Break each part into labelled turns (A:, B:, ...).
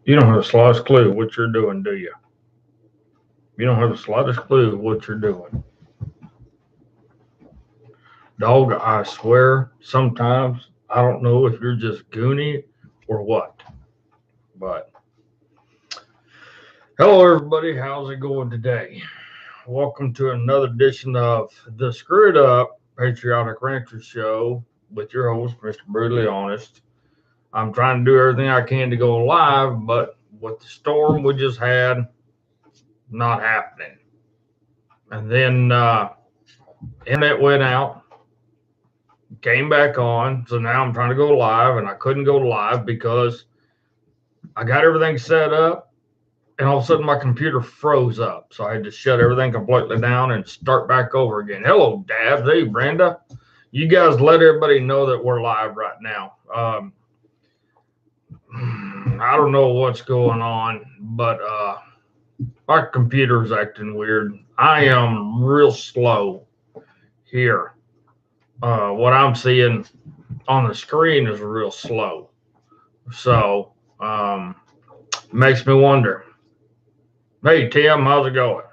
A: You don't have the slightest clue what you're doing, do you? You don't have the slightest clue what you're doing. Dog, I swear, sometimes I don't know if you're just goony or what. But hello, everybody. How's it going today? Welcome to another edition of the Screwed Up Patriotic Rancher Show with your host, Mr. Brutally Honest. I'm trying to do everything I can to go live, but with the storm we just had, not happening. And then internet went out, came back on. So now I'm trying to go live, and I couldn't go live because I got everything set up, and all of a sudden my computer froze up. So I had to shut everything completely down and start back over again. Hello, Dad. Hey, Brenda. You guys let everybody know that we're live right now. I don't know what's going on, but my computer's acting weird. I am real slow here. What I'm seeing on the screen is real slow. So, makes me wonder. Hey, Tim, how's it going?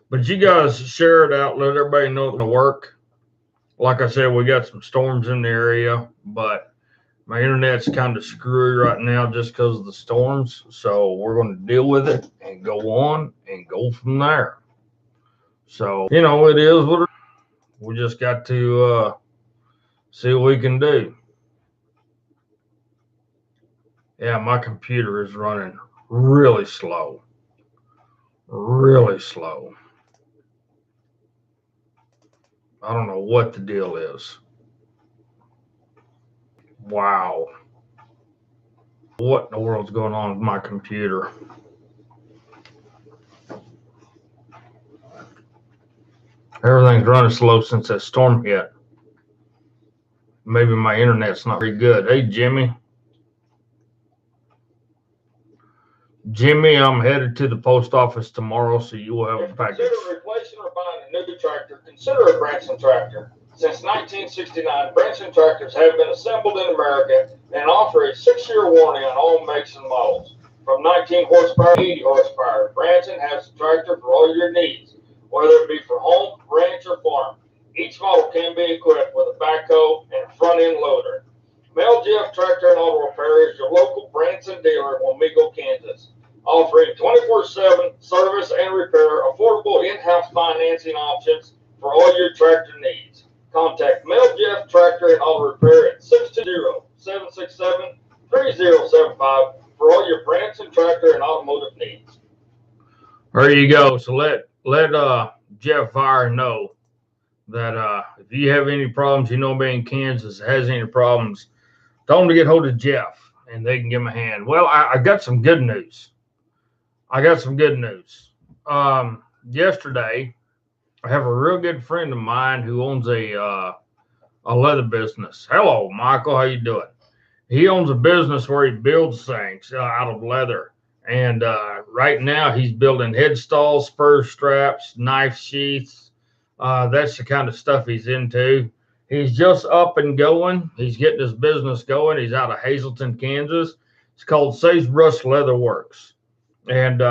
A: But you guys share it out, let everybody know the work. Like I said, we got some storms in the area, but my internet's kind of screwy right now just because of the storms. So we're going to deal with it and go on and go from there. So, it is what it is. We just got to see what we can do. Yeah, my computer is running really slow. Really slow. I don't know what the deal is. Wow. What in the world's going on with my computer? Everything's running slow since that storm hit. Maybe my internet's not very good. Hey, Jimmy. Jimmy, I'm headed to the post office tomorrow, so you will have a package.
B: Consider replacing or buying a new tractor. Consider a Branson tractor. Since 1969, Branson tractors have been assembled in America and offer a 6-year warranty on all makes and models. From 19 horsepower to 80 horsepower, Branson has a tractor for all your needs, whether it be for home, ranch, or farm. Each model can be equipped with a backhoe and a front-end loader. Mel Jeff Tractor and Auto Repair is your local Branson dealer in Wamego, Kansas, offering 24/7 service and repair, affordable in-house financing options for all your tractor needs. Contact Mel Jeff Tractor and Auto Repair at 620-767-3075 for all your Branson tractor and automotive needs.
A: There you go. So let Jeff Fire know that if you have any problems, anybody in Kansas has any problems, tell them to get hold of Jeff and they can give him a hand. Well, I got some good news. Yesterday, I have a real good friend of mine who owns a leather business. Hello, Michael. How you doing? He owns a business where he builds things out of leather. And right now, he's building headstalls, spur straps, knife sheaths. That's the kind of stuff he's into. He's just up and going. He's getting his business going. He's out of Hazleton, Kansas. It's called Sagebrush Leather Works. And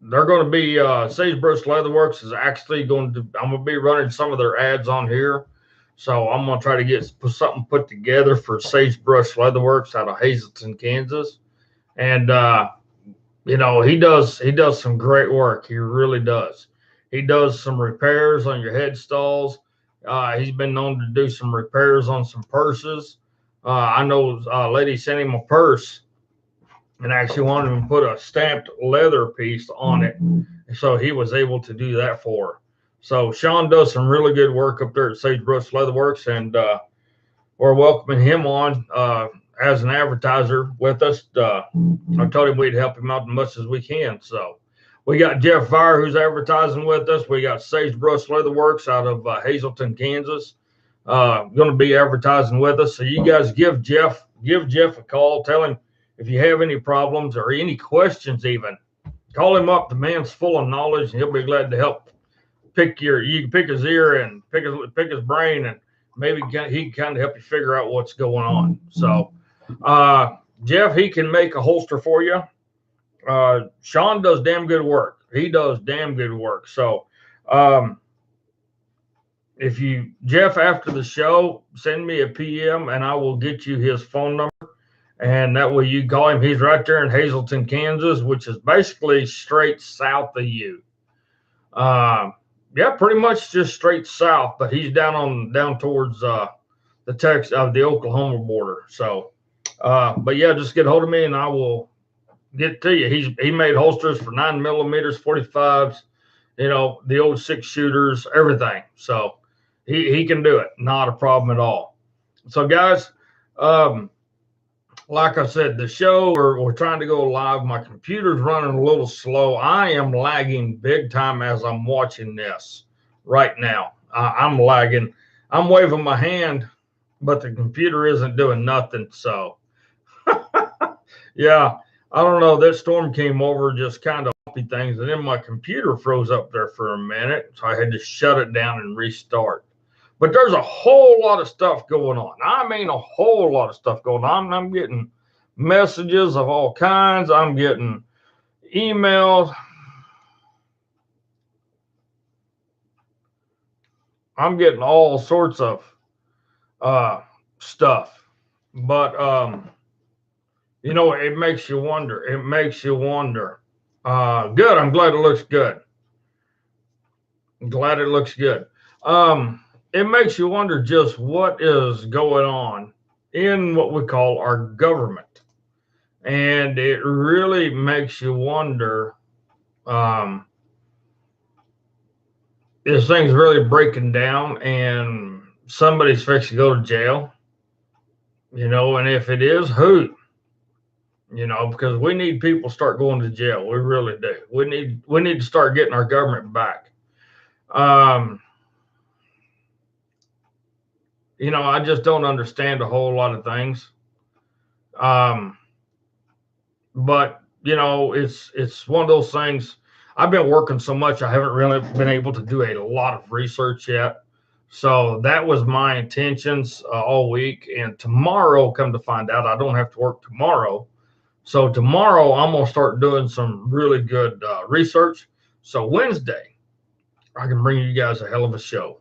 A: they're going to be Sagebrush Leatherworks is actually I'm going to be running some of their ads on here. So I'm going to try to get something put together for Sagebrush Leatherworks out of Hazleton, Kansas. And he does some great work. He really does. He does some repairs on your headstalls. He's been known to do some repairs on some purses. I know a lady sent him a purse and actually wanted him to put a stamped leather piece on it. So he was able to do that for her. So Sean does some really good work up there at Sagebrush Leatherworks, and we're welcoming him on as an advertiser with us. I told him we'd help him out as much as we can. So we got Jeff Fire, who's advertising with us. We got Sagebrush Leatherworks out of Hazleton, Kansas, going to be advertising with us. So you guys give Jeff a call. Tell him if you have any problems or any questions, even call him up. The man's full of knowledge, and he'll be glad to help. You can pick his ear and pick his brain, and maybe he can kind of help you figure out what's going on. So Jeff, he can make a holster for you. Sean does damn good work. He does damn good work. So, if you, Jeff, after the show, send me a PM and I will get you his phone number. And that way you call him. He's right there in Hazleton, Kansas, which is basically straight south of you. Yeah, pretty much just straight south, but he's down towards the the Oklahoma border. So, but yeah, just get hold of me and I will get to you. He made holsters for 9mm, 45s, the old 6-shooters, everything. So he can do it. Not a problem at all. So guys, like I said, the show, we're trying to go live. My computer's running a little slow. I am lagging big time as I'm watching this right now. I'm lagging. I'm waving my hand, but the computer isn't doing nothing. So, yeah, I don't know. That storm came over, just kind of bumpy things, and then my computer froze up there for a minute, so I had to shut it down and restart. But there's a whole lot of stuff going on. I mean, a whole lot of stuff going on. I'm getting messages of all kinds. I'm getting emails. I'm getting all sorts of stuff. But, it makes you wonder. It makes you wonder. Good. I'm glad it looks good. I'm glad it looks good. It makes you wonder just what is going on in what we call our government. And it really makes you wonder, is things really breaking down and somebody's fixing to go to jail? And if it is, who? Because we need people to start going to jail. We really do. We need to start getting our government back. I just don't understand a whole lot of things. But it's one of those things. I've been working so much, I haven't really been able to do a lot of research yet. So that was my intentions all week. And tomorrow, come to find out, I don't have to work tomorrow. So tomorrow, I'm going to start doing some really good research. So Wednesday, I can bring you guys a hell of a show.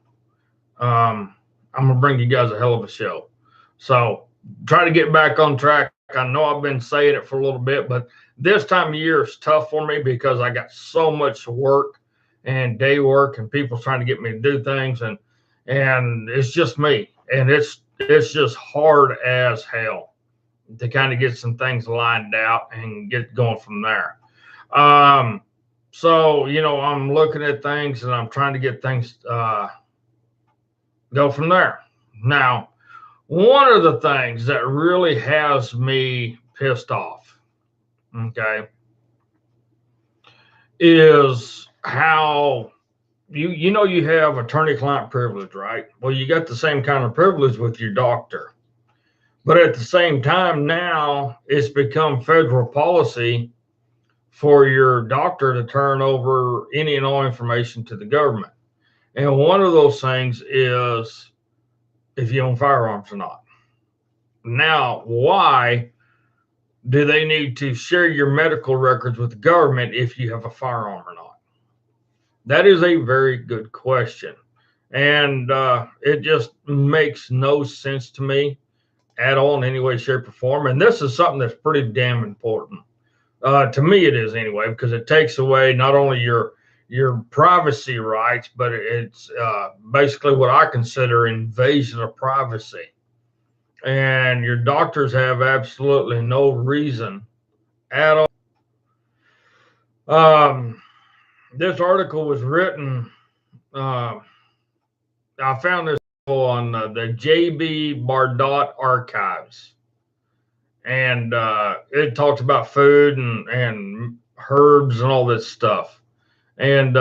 A: I'm going to bring you guys a hell of a show. So try to get back on track. I know I've been saying it for a little bit, but this time of year is tough for me because I got so much work and day work and people trying to get me to do things. And it's just me. And it's just hard as hell to kind of get some things lined out and get going from there. So, I'm looking at things and I'm trying to get things go from there. Now, one of the things that really has me pissed off, okay, is how you have attorney-client privilege, right? Well, you got the same kind of privilege with your doctor. But at the same time, now it's become federal policy for your doctor to turn over any and all information to the government. And one of those things is if you own firearms or not. Now, why do they need to share your medical records with the government if you have a firearm or not? That is a very good question. And it just makes no sense to me at all in any way, shape, or form. And this is something that's pretty damn important. To me, it is anyway, because it takes away not only your privacy rights, but it's basically what I consider invasion of privacy. And your doctors have absolutely no reason at all. This article was written, I found this on the J.B. Bardot archives. And it talks about food and herbs and all this stuff. And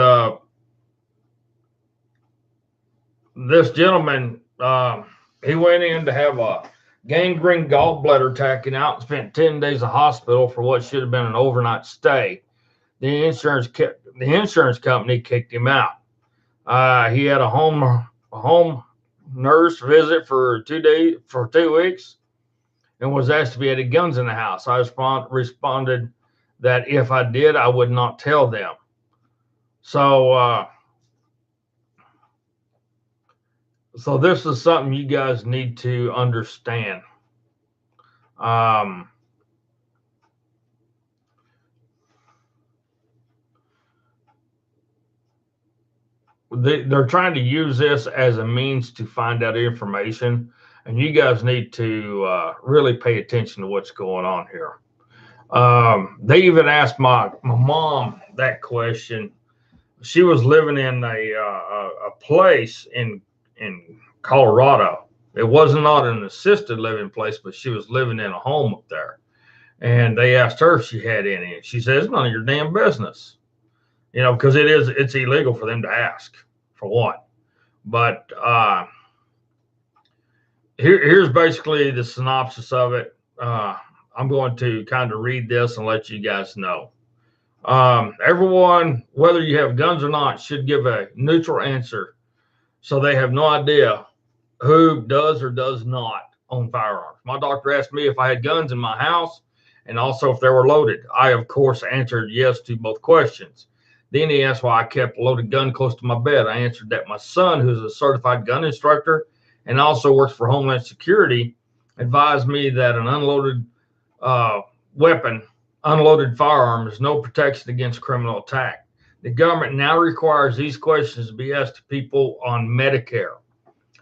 A: this gentleman, he went in to have a gangrene gallbladder taken out and spent 10 days in hospital for what should have been an overnight stay. The insurance company kicked him out. He had a home nurse visit for 2 weeks. and was asked if he had any guns in the house. I responded that if I did, I would not tell them. So, so this is something you guys need to understand. They're trying to use this as a means to find out information, and you guys need to really pay attention to what's going on here. They even asked my mom that question. She was living in a place in Colorado. It was not an assisted living place, but she was living in a home up there. And they asked her if she had any. And she says, "None of your damn business." You know, because it's illegal for them to ask, for one. But here's basically the synopsis of it. I'm going to kind of read this and let you guys know. Everyone, whether you have guns or not, should give a neutral answer, so they have no idea who does or does not own firearms. My doctor asked me if I had guns in my house and also if they were loaded. I, of course, answered yes to both questions. Then he asked why I kept a loaded gun close to my bed. I answered that my son, who's a certified gun instructor and also works for Homeland Security, advised me that an unloaded unloaded firearm is no protection against criminal attack. The government now requires these questions to be asked to people on Medicare.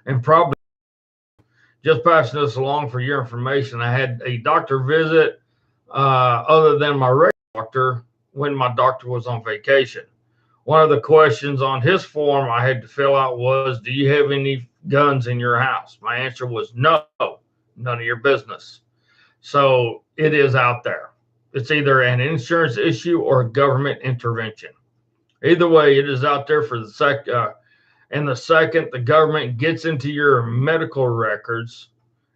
A: And probably just passing this along for your information, I had a doctor visit other than my regular doctor when my doctor was on vacation. One of the questions on his form I had to fill out was, "Do you have any guns in your house?" My answer was no, none of your business. So it is out there. It's either an insurance issue or a government intervention. Either way, it is out there for the second. And the second the government gets into your medical records,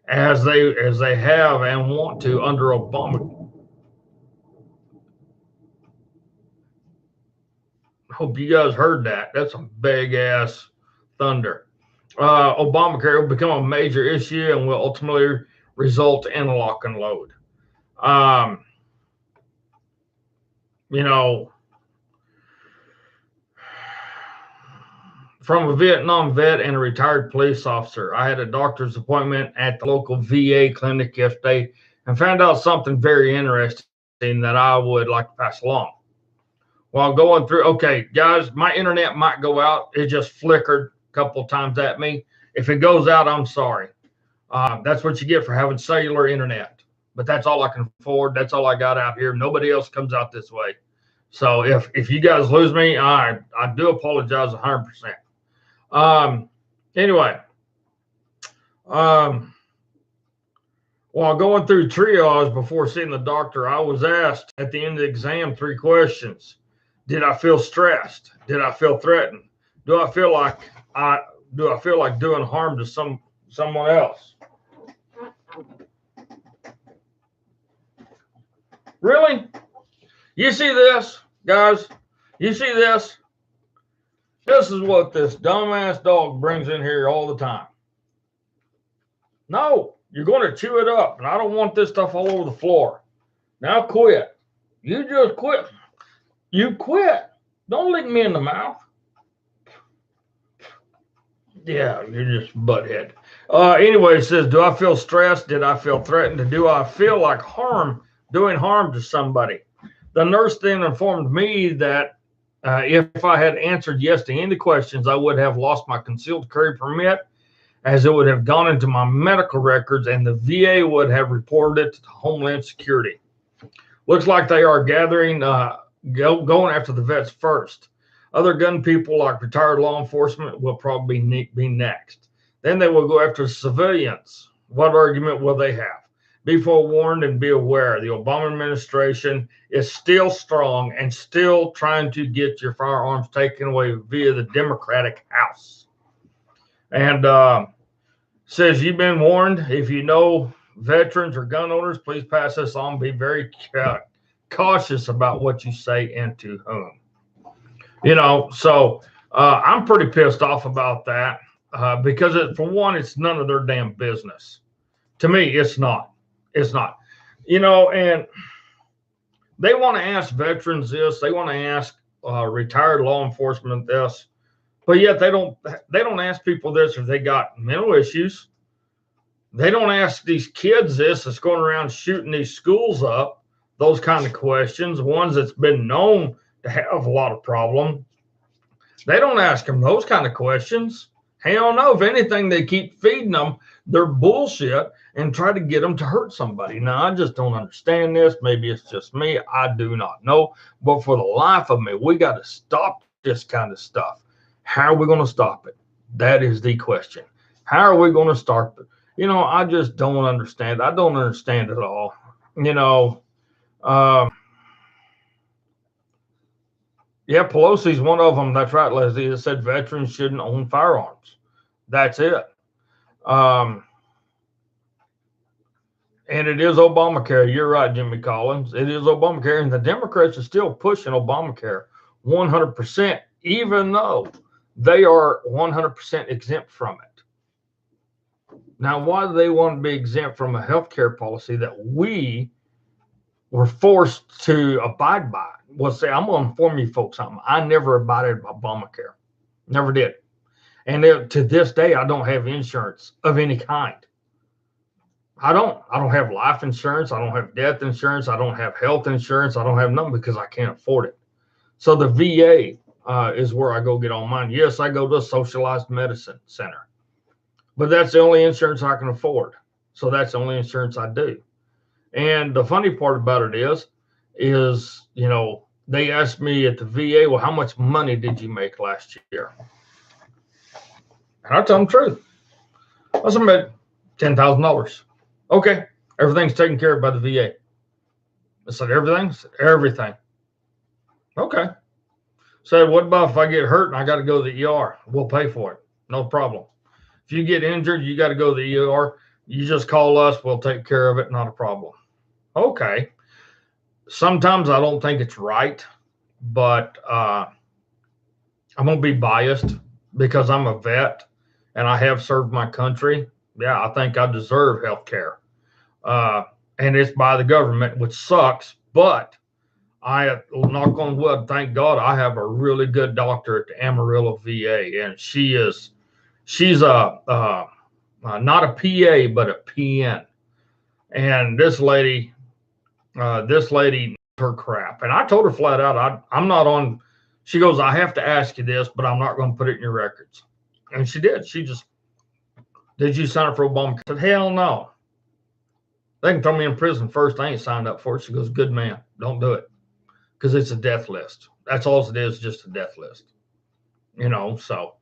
A: as they have and want to under Obama. Hope you guys heard that. That's a big ass thunder. Obamacare will become a major issue and will ultimately result in a lock and load. You know, from a Vietnam vet and a retired police officer, I had a doctor's appointment at the local VA clinic yesterday and found out something very interesting that I would like to pass along. While going through, okay, guys, my internet might go out. It just flickered a couple of times at me. If it goes out, I'm sorry. That's what you get for having cellular internet. But that's all I can afford. That's all I got out here. Nobody else comes out this way. So if you guys lose me, I do apologize 100%. Anyway, while going through triage before seeing the doctor, I was asked at the end of the exam 3 questions. Did I feel stressed? Did I feel threatened? Do I feel like doing harm to someone else? Really? You see this, guys? You see this? This is what this dumbass dog brings in here all the time. No, you're going to chew it up, and I don't want this stuff all over the floor. Now quit. You just quit. You quit. Don't lick me in the mouth. Yeah, you're just butthead. Anyway, it says, do I feel stressed? Did I feel threatened? Do I feel like doing harm to somebody? The nurse then informed me that if I had answered yes to any questions, I would have lost my concealed carry permit, as it would have gone into my medical records and the VA would have reported it to Homeland Security. Looks like they are gathering, going after the vets first. Other gun people like retired law enforcement will probably be next. Then they will go after civilians. What argument will they have? Be forewarned and be aware. The Obama administration is still strong and still trying to get your firearms taken away via the Democratic House. And says, you've been warned. If you know veterans or gun owners, please pass this on. Be very cautious about what you say and to whom. You know, so I'm pretty pissed off about that because for one, it's none of their damn business. To me, it's not. It's not. You know, and they want to ask veterans this. They want to ask retired law enforcement this, but yet they don't ask people this if they got mental issues. They don't ask these kids this that's going around shooting these schools up, those kind of questions, ones that's been known to have a lot of problems. They don't ask them those kind of questions. Hell no. If anything, they keep feeding them their bullshit and try to get them to hurt somebody. Now, I just don't understand this. Maybe it's just me. I do not know. But for the life of me, we got to stop this kind of stuff. How are we going to stop it? That is the question. How are we going to start it? You know, I just don't understand. I don't understand it all. You know, yeah, Pelosi's one of them. That's right, Leslie. It said veterans shouldn't own firearms. That's it. And it is Obamacare. You're right, Jimmy Collins. It is Obamacare, and the Democrats are still pushing Obamacare 100%, even though they are 100% exempt from it. Now, why do they want to be exempt from a health care policy that we were forced to abide by? Well, say, I'm going to inform you folks something. I never abided by Obamacare. Never did. And to this day, I don't have insurance of any kind. I don't have life insurance. I don't have death insurance. I don't have health insurance. I don't have nothing because I can't afford it. So the VA is where I go get all mine. Yes, I go to a socialized medicine center, but that's the only insurance I can afford. So that's the only insurance I do. And the funny part about it is, you know, they asked me at the VA, well, how much money did you make last year? And I tell them the truth. I said, about $10,000. Okay, everything's taken care of by the VA. I said, everything. Okay. Said, what about if I get hurt and I got to go to the ER? We'll pay for it. No problem. If you get injured, you got to go to the ER. You just call us. We'll take care of it. Not a problem. Okay. Sometimes I don't think it's right, but I'm going to be biased because I'm a vet and I have served my country. Yeah, I think I deserve health care. And it's by the government, which sucks, but I, knock on wood, thank God I have a really good doctor at the Amarillo VA, and she's not a PA, but a PN. And this lady her crap. And I told her flat out, I'm not on. She goes, I have to ask you this, but I'm not going to put it in your records. And she did. She just, did you sign up for Obama? I said, hell no. They can throw me in prison first. I ain't signed up for it. She goes, good man, don't do it. Because it's a death list. That's all it is, just a death list. You know, so.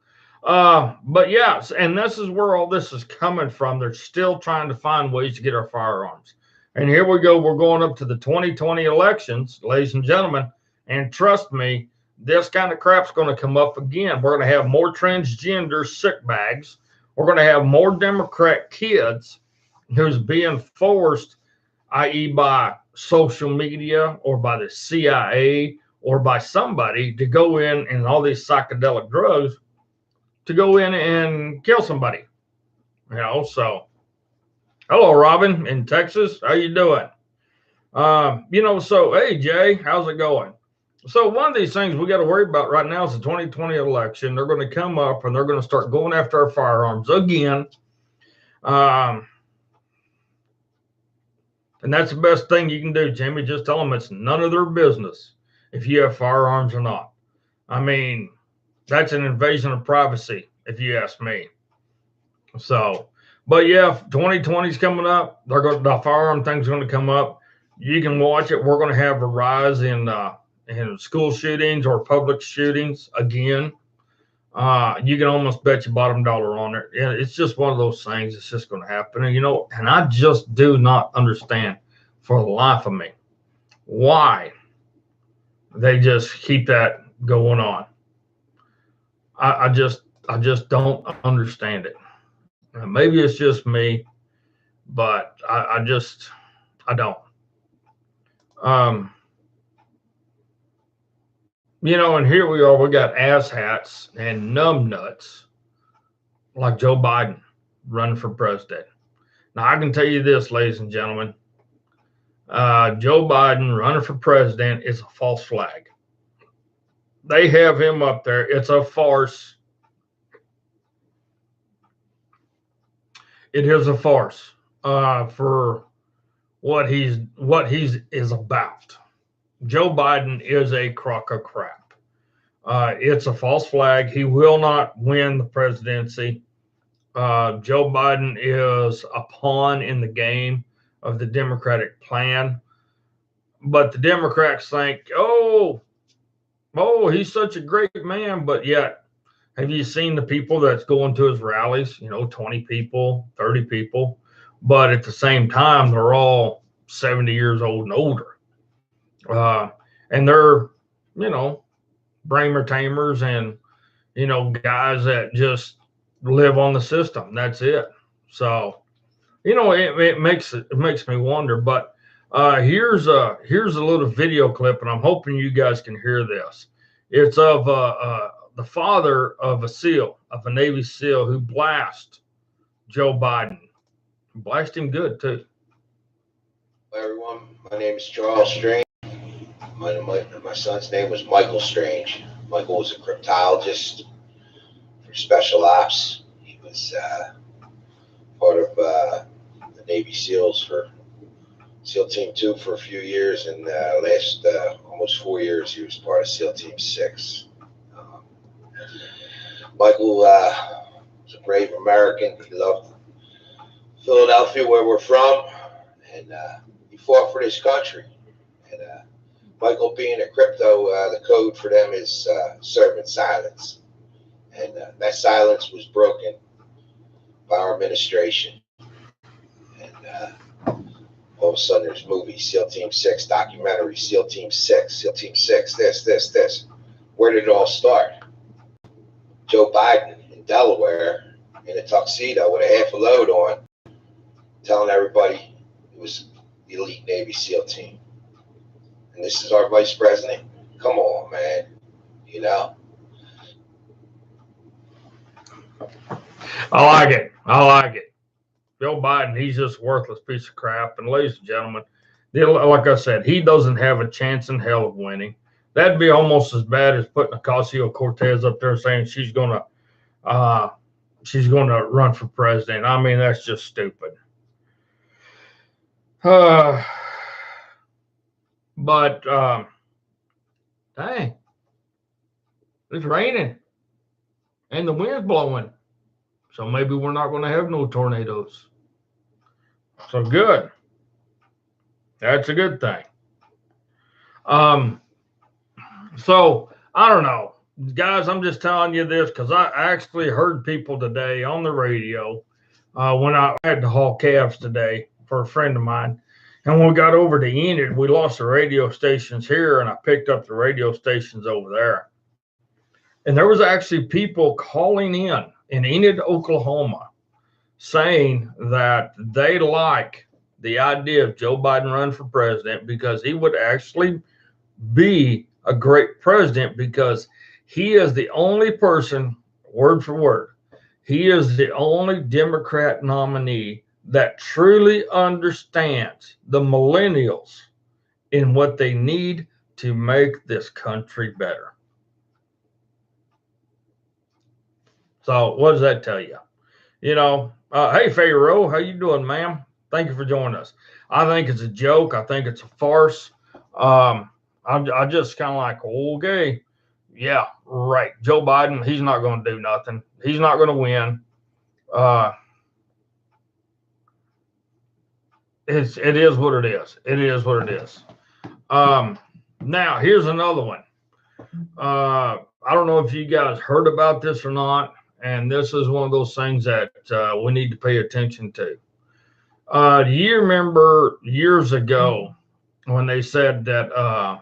A: But yeah, and this is where all this is coming from. They're still trying to find ways to get our firearms. And here we go. We're going up to the 2020 elections, ladies and gentlemen. And trust me, this kind of crap's going to come up again. We're going to have more transgender sick bags. We're going to have more Democrat kids who's being forced, i.e. by social media or by the CIA or by somebody to go in and all these psychedelic drugs to go in and kill somebody. You know, so hello, Robin in Texas. How you doing? You know, so hey, Jay, how's it going? So one of these things we got to worry about right now is the 2020 election. They're going to come up and they're going to start going after our firearms again. And that's the best thing you can do, Jimmy. Just tell them it's none of their business if you have firearms or not. I mean, that's an invasion of privacy, if you ask me. So, but yeah, 2020 is coming up. The firearm thing's going to come up. You can watch it. We're going to have a rise in school shootings or public shootings again. You can almost bet your bottom dollar on it. It's just one of those things. It's just going to happen. And, you know, and I just do not understand for the life of me why they just keep that going on. I just don't understand it. Maybe it's just me, but I don't. You know, and here we are, we got asshats and numbnuts like Joe Biden running for president. Now, I can tell you this, ladies and gentlemen, Joe Biden running for president is a false flag. They have him up there. It's a farce. It is a farce for what he's is about. Joe Biden is a crock of crap. It's a false flag. He will not win the presidency. Joe Biden is a pawn in the game of the Democratic plan. But the Democrats think, oh, he's such a great man. But yet, have you seen the people that's going to his rallies? 20 people, 30 people. But at the same time, they're all 70 years old and older. And they're, bramer tamers and, guys that just live on the system. That's it. So, it makes me wonder. But here's a little video clip, and I'm hoping you guys can hear this. It's of the father of a Navy SEAL who blasted Joe Biden. Blast him good too.
C: Hello everyone, my name is Charles Strange. My son's name was Michael Strange. Michael was a cryptologist for special ops. He was part of the Navy SEALs for SEAL Team 2 for a few years, and last almost 4 years he was part of SEAL Team 6. Michael was a brave American. He loved Philadelphia, where we're from, and he fought for this country. And Michael, being a crypto, the code for them is serve in silence. And that silence was broken by our administration. And all of a sudden there's movies, SEAL Team 6, documentary, SEAL Team 6, SEAL Team 6, this. Where did it all start? Joe Biden in Delaware in a tuxedo with a half a load on, telling everybody it was the elite Navy SEAL team. And this is our vice president. Come on, man.
A: I like it. Joe Biden, he's just a worthless piece of crap. And ladies and gentlemen, like I said, he doesn't have a chance in hell of winning. That'd be almost as bad as putting Ocasio-Cortez up there saying she's gonna run for president. I mean, that's just stupid. But dang, it's raining and the wind's blowing, so maybe we're not going to have no tornadoes. So good. That's a good thing. So I don't know, guys. I'm just telling you this because I actually heard people today on the radio when I had to haul calves today for a friend of mine. And when we got over to Enid, we lost the radio stations here, and I picked up the radio stations over there. And there was actually people calling in Enid, Oklahoma, saying that they like the idea of Joe Biden running for president because he would actually be a great president because he is the only person, word for word, he is the only Democrat nominee that truly understands the millennials in what they need to make this country better. So what does that tell you? Hey, Pharaoh, how you doing, ma'am? Thank you for joining us. I think it's a joke. I think it's a farce. I just kind of like, okay, yeah, right. Joe Biden, he's not going to do nothing. He's not going to win. It is what it is. It is what it is. Now here's another one. I don't know if you guys heard about this or not, and this is one of those things that we need to pay attention to. Do you remember years ago when they said that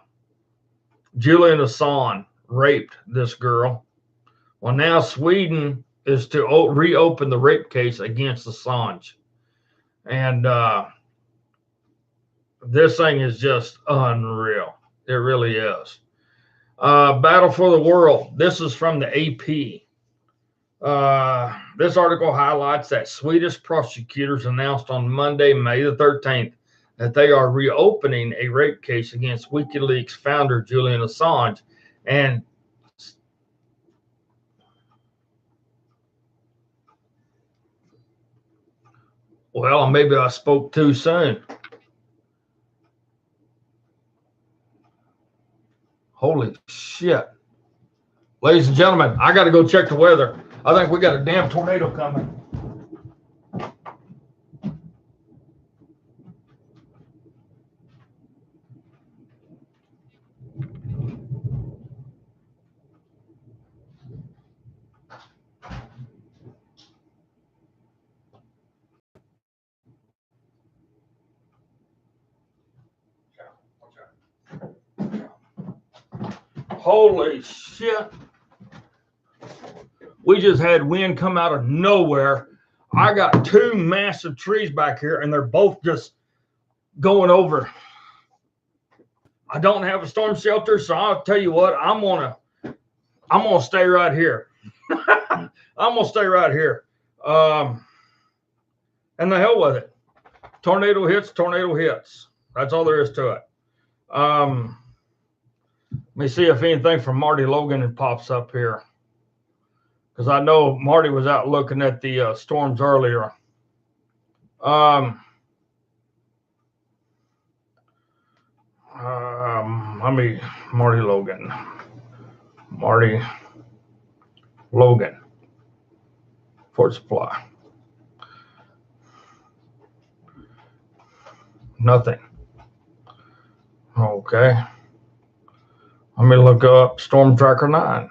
A: Julian Assange raped this girl? Well, now Sweden is to reopen the rape case against Assange. And this thing is just unreal. It really is. Battle for the World. This is from the AP. This article highlights that Swedish prosecutors announced on Monday, May the 13th, that they are reopening a rape case against WikiLeaks founder Julian Assange. And well, maybe I spoke too soon. Holy shit. Ladies and gentlemen, I got to go check the weather. I think we got a damn tornado coming. Holy shit. We just had wind come out of nowhere. I got two massive trees back here, and they're both just going over. I don't have a storm shelter, so I'll tell you what, I'm gonna stay right here. I'm gonna stay right here. And the hell with it. Tornado hits, tornado hits. That's all there is to it. Let me see if anything from Marty Logan pops up here, because I know Marty was out looking at the storms earlier. Marty Logan. Fort Supply. Nothing. Okay. Let me look up Storm Tracker 9.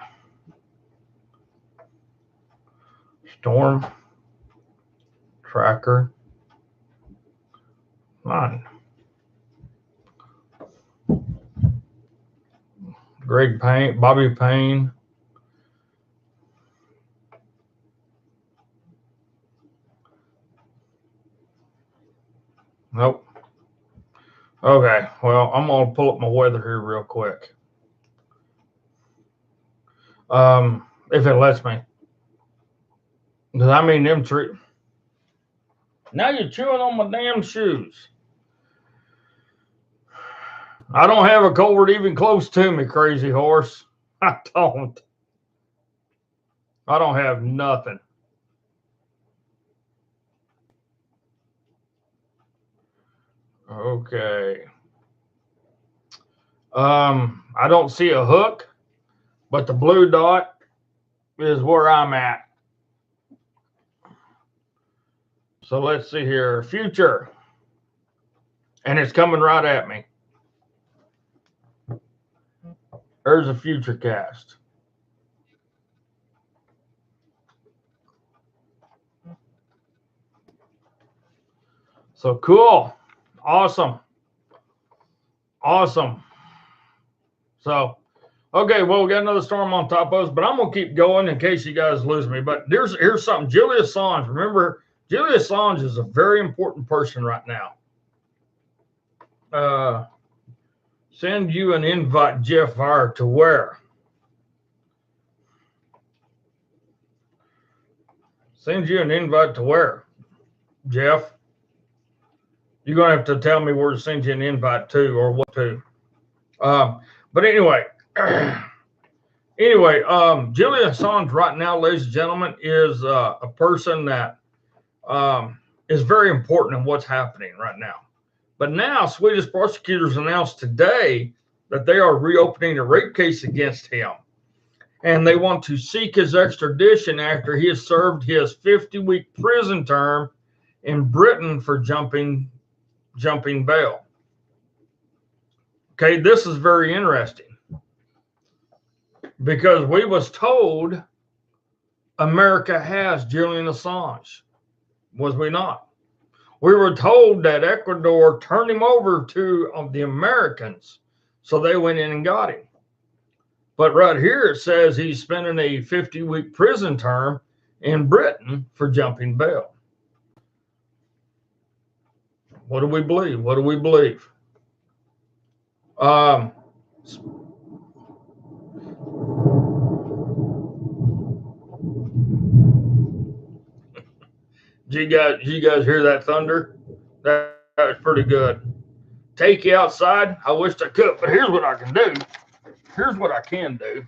A: Storm Tracker 9. Greg Payne, Bobby Payne. Nope. Okay, well, I'm going to pull up my weather here real quick. If it lets me. Because I mean, them trees. Now you're chewing on my damn shoes. I don't have a culvert even close to me, crazy horse. I don't have nothing. Okay. I don't see a hook, but the blue dot is where I'm at. So let's see here. Future. And it's coming right at me. There's a future cast. So cool. Awesome. So, okay, well, we got another storm on top of us, but I'm going to keep going in case you guys lose me. But here's something. Julian Assange. Remember, Julian Assange is a very important person right now. Send you an invite, Jeff Vire, to where? Send you an invite to where, Jeff? You're going to have to tell me where to send you an invite to or what to. But anyway, Julian Assange right now, ladies and gentlemen, is a person that is very important in what's happening right now. But now, Swedish prosecutors announced today that they are reopening a rape case against him. And they want to seek his extradition after he has served his 50-week prison term in Britain for jumping bail. Okay, this is very interesting, because we was told America has Julian Assange, was we not? We were told that Ecuador turned him over to the Americans, so they went in and got him. But right here it says he's spending a 50-week prison term in Britain for jumping bail. What do we believe? What do we believe? Did you guys hear that thunder? That was pretty good. take you outside. I wished I could, but here's what I can do. Here's what I can do.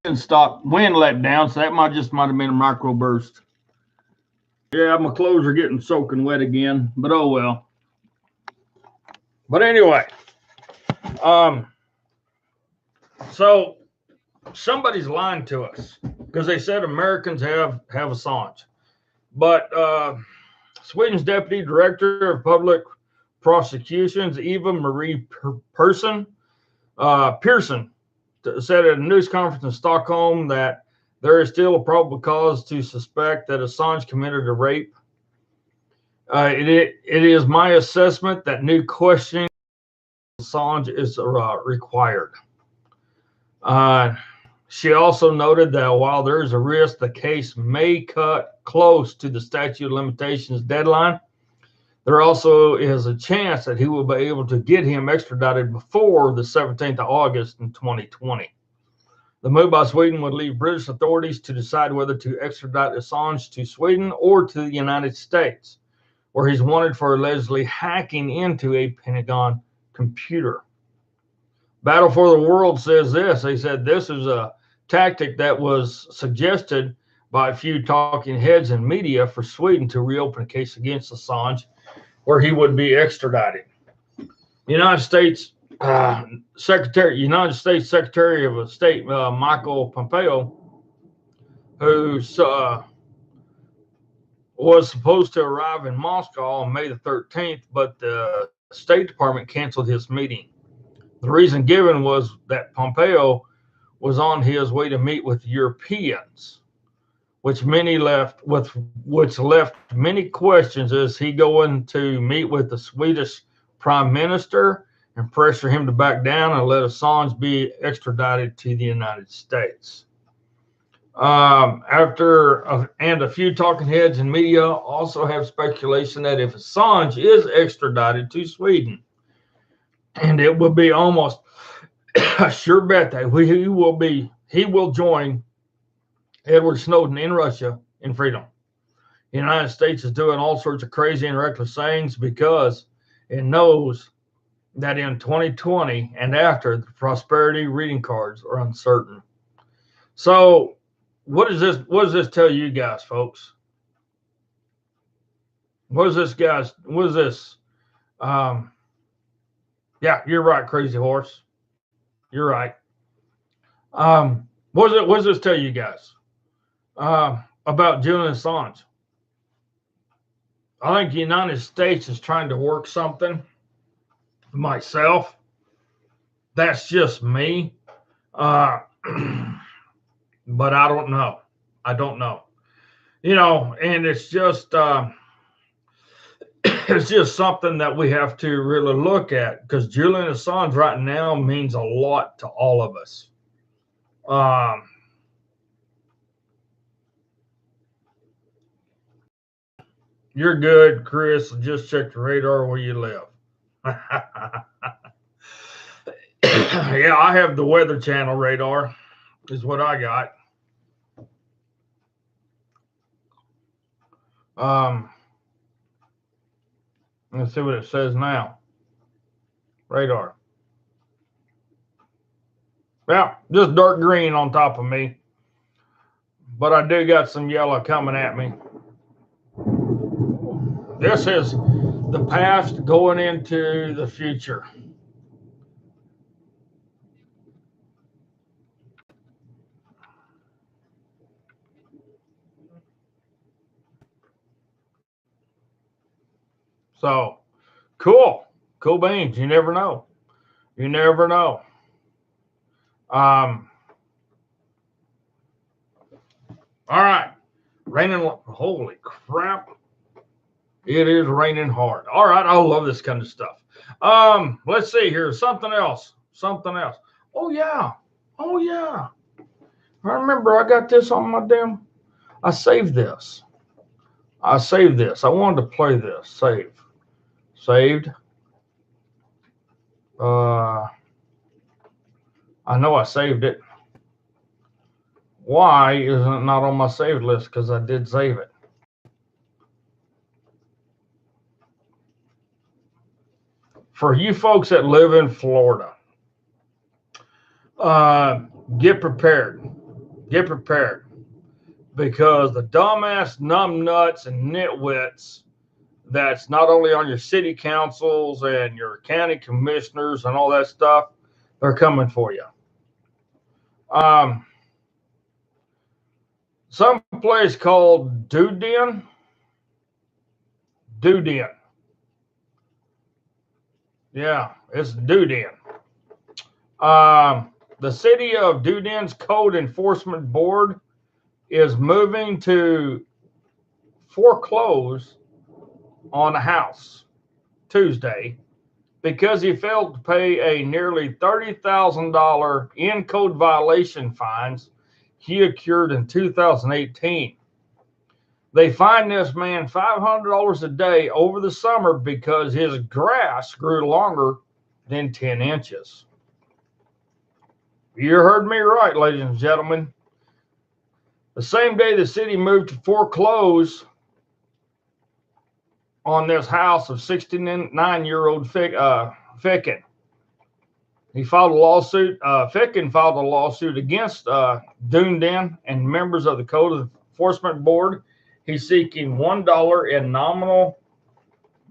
A: Didn't stop. Wind let down, so that might have been a microburst. Yeah, my clothes are getting soaking wet again, but oh well. But anyway, so somebody's lying to us because they said Americans have Assange, but Sweden's Deputy Director of Public Prosecutions, Eva Marie Pearson, said at a news conference in Stockholm that there is still a probable cause to suspect that Assange committed a rape. It is my assessment that new questioning of Assange is required. She also noted that while there is a risk the case may cut close to the statute of limitations deadline, there also is a chance that he will be able to get him extradited before the 17th of August in 2020. The move by Sweden would leave British authorities to decide whether to extradite Assange to Sweden or to the United States, where he's wanted for allegedly hacking into a Pentagon computer. Battle for the World says this. They said this is a tactic that was suggested by a few talking heads in media for Sweden to reopen a case against Assange, where he would be extradited. United States Secretary of State Michael Pompeo, who was supposed to arrive in Moscow on May the 13th, but the State Department canceled his meeting. The reason given was that Pompeo was on his way to meet with Europeans, which left many questions. Is he going to meet with the Swedish Prime Minister and pressure him to back down and let Assange be extradited to the United States? And a few talking heads in media also have speculation that if Assange is extradited to Sweden, and it will be almost a sure bet that he will join Edward Snowden in Russia in freedom. The United States is doing all sorts of crazy and reckless things because it knows that in 2020 and after, the prosperity reading cards are uncertain. So what does this tell you guys, folks? What is this? Yeah, you're right, Crazy Horse. You're right. What does this tell you guys about Julian Assange? I think the United States is trying to work something. Myself, that's just me. But I don't know. And it's just something that we have to really look at, because Julian Assange right now means a lot to all of us. You're good, Chris. Just check the radar where you live. Yeah, I have the Weather Channel radar, is what I got. Let's see what it says now. Radar. Yeah, just dark green on top of me. But I do got some yellow coming at me. This is the past going into the future. So, cool beans. You never know. All right. Raining. Holy crap. It is raining hard. All right. I love this kind of stuff. Let's see here. Something else. Oh, yeah. I remember I got this on my I saved this. I wanted to play this. Saved. I know I saved it. Why isn't it not on my saved list? Because I did save it. For you folks that live in Florida, get prepared. Get prepared. Because the dumbass numbnuts and nitwits that's not only on your city councils and your county commissioners and all that stuff, they're coming for you. Some place called Duden. Yeah, it's Duden. The city of Duden's Code Enforcement Board is moving to foreclose on a house Tuesday because he failed to pay a nearly $30,000 in-code violation fines he accrued in 2018. They fined this man $500 a day over the summer because his grass grew longer than 10 inches. You heard me right, ladies and gentlemen. The same day the city moved to foreclose on this house of 69-year-old Ficken. He filed a lawsuit. Ficken filed a lawsuit against Duden and members of the Code Enforcement Board. He's seeking $1 in nominal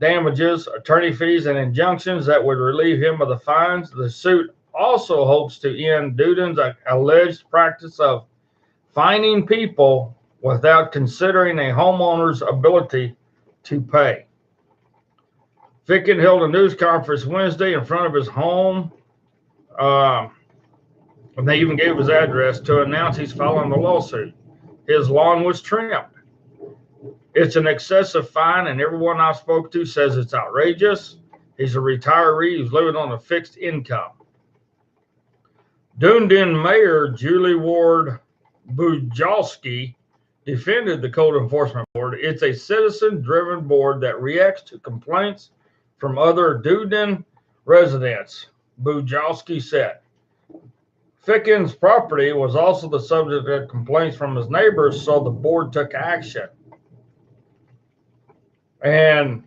A: damages, attorney fees, and injunctions that would relieve him of the fines. The suit also hopes to end Duden's alleged practice of fining people without considering a homeowner's ability to pay. Ficken held a news conference Wednesday in front of his home, and they even gave his address to announce he's filing the lawsuit. His lawn was trimmed. It's an excessive fine, and everyone I spoke to says it's outrageous. He's a retiree who's living on a fixed income. Duden Mayor Julie Ward Bujalski defended the Code Enforcement Board. It's a citizen-driven board that reacts to complaints from other Duden residents, Bujalski said. Ficken's property was also the subject of complaints from his neighbors, so the board took action. And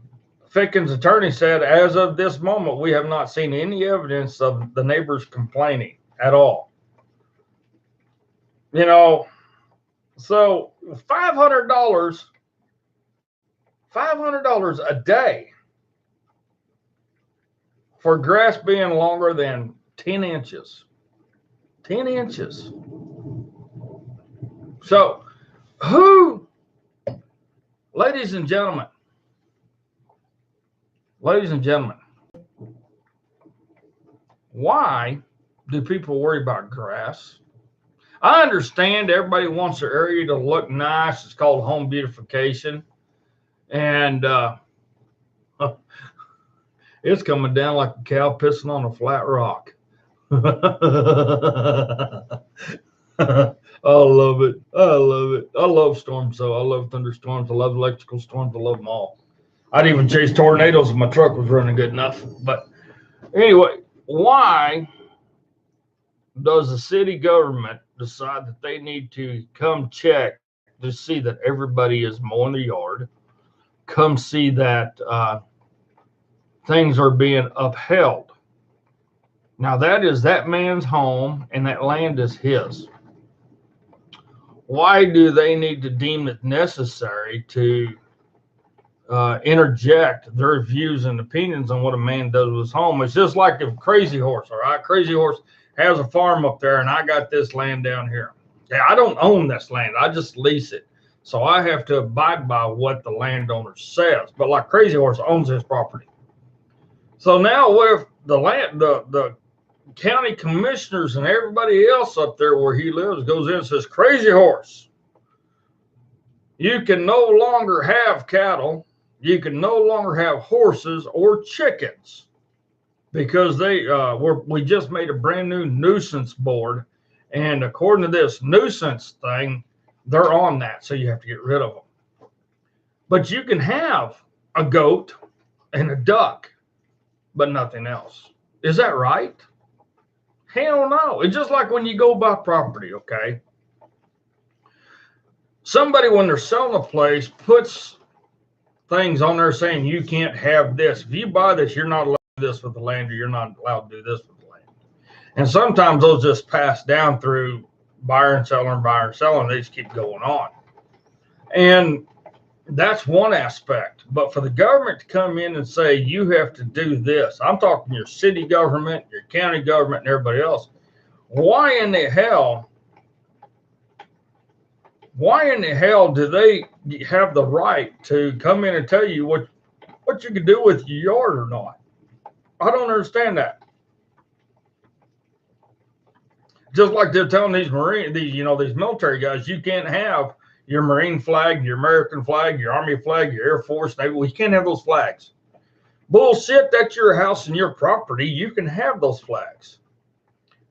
A: Ficken's attorney said, as of this moment, we have not seen any evidence of the neighbors complaining at all. You know, so $500 a day for grass being longer than 10 inches. 10 inches. So, who, ladies and gentlemen, why do people worry about grass? I understand everybody wants their area to look nice. It's called home beautification. And it's coming down like a cow pissing on a flat rock. I love it. I love it. I love storms, though. I love thunderstorms. I love electrical storms. I love them all. I'd even chase tornadoes if my truck was running good enough. But anyway, why does the city government decide that they need to come check to see that everybody is mowing the yard, come see that things are being upheld? Now, that is that man's home, and that land is his. Why do they need to deem it necessary to interject their views and opinions on what a man does with his home? It's just like if Crazy Horse, all right? Crazy Horse has a farm up there, and I got this land down here. Yeah, I don't own this land. I just lease it. So I have to abide by what the landowner says. But like Crazy Horse owns his property. So now what if the county commissioners and everybody else up there where he lives goes in and says, Crazy Horse, you can no longer have cattle. You can no longer have horses or chickens because we just made a brand new nuisance board. And according to this nuisance thing, they're on that. So you have to get rid of them. But you can have a goat and a duck, but nothing else. Is that right? Hell no. It's just like when you go buy property, okay? somebody, when they're selling a place, puts things on there saying you can't have this. If you buy this, you're not allowed to do this with the land, or you're not allowed to do this with the land. And sometimes those just pass down through buyer and seller and buyer and seller, and they just keep going on. And that's one aspect. But for the government to come in and say you have to do this, I'm talking your city government, your county government, and everybody else. Why in the hell do they have the right to come in and tell you what you can do with your yard or not? I don't understand that. Just like they're telling these these military guys, you can't have your Marine flag, your American flag, your Army flag, your Air Force, Navy. Well, you can't have those flags. Bullshit, that's your house and your property. You can have those flags.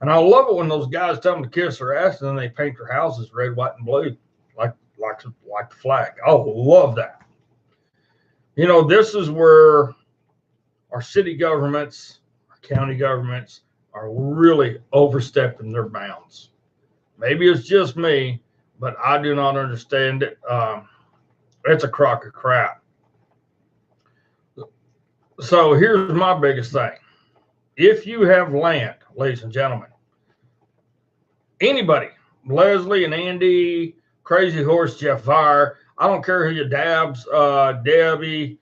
A: And I love it when those guys tell them to kiss their ass and then they paint their houses red, white, and blue, like the flag. I love that. This is where our city governments, our county governments are really overstepping their bounds. Maybe it's just me, but I do not understand it. It's a crock of crap. So here's my biggest thing. If you have land, ladies and gentlemen, anybody, Leslie and Andy, Crazy Horse, Jeff Vire, I don't care who you dabs, Debbie,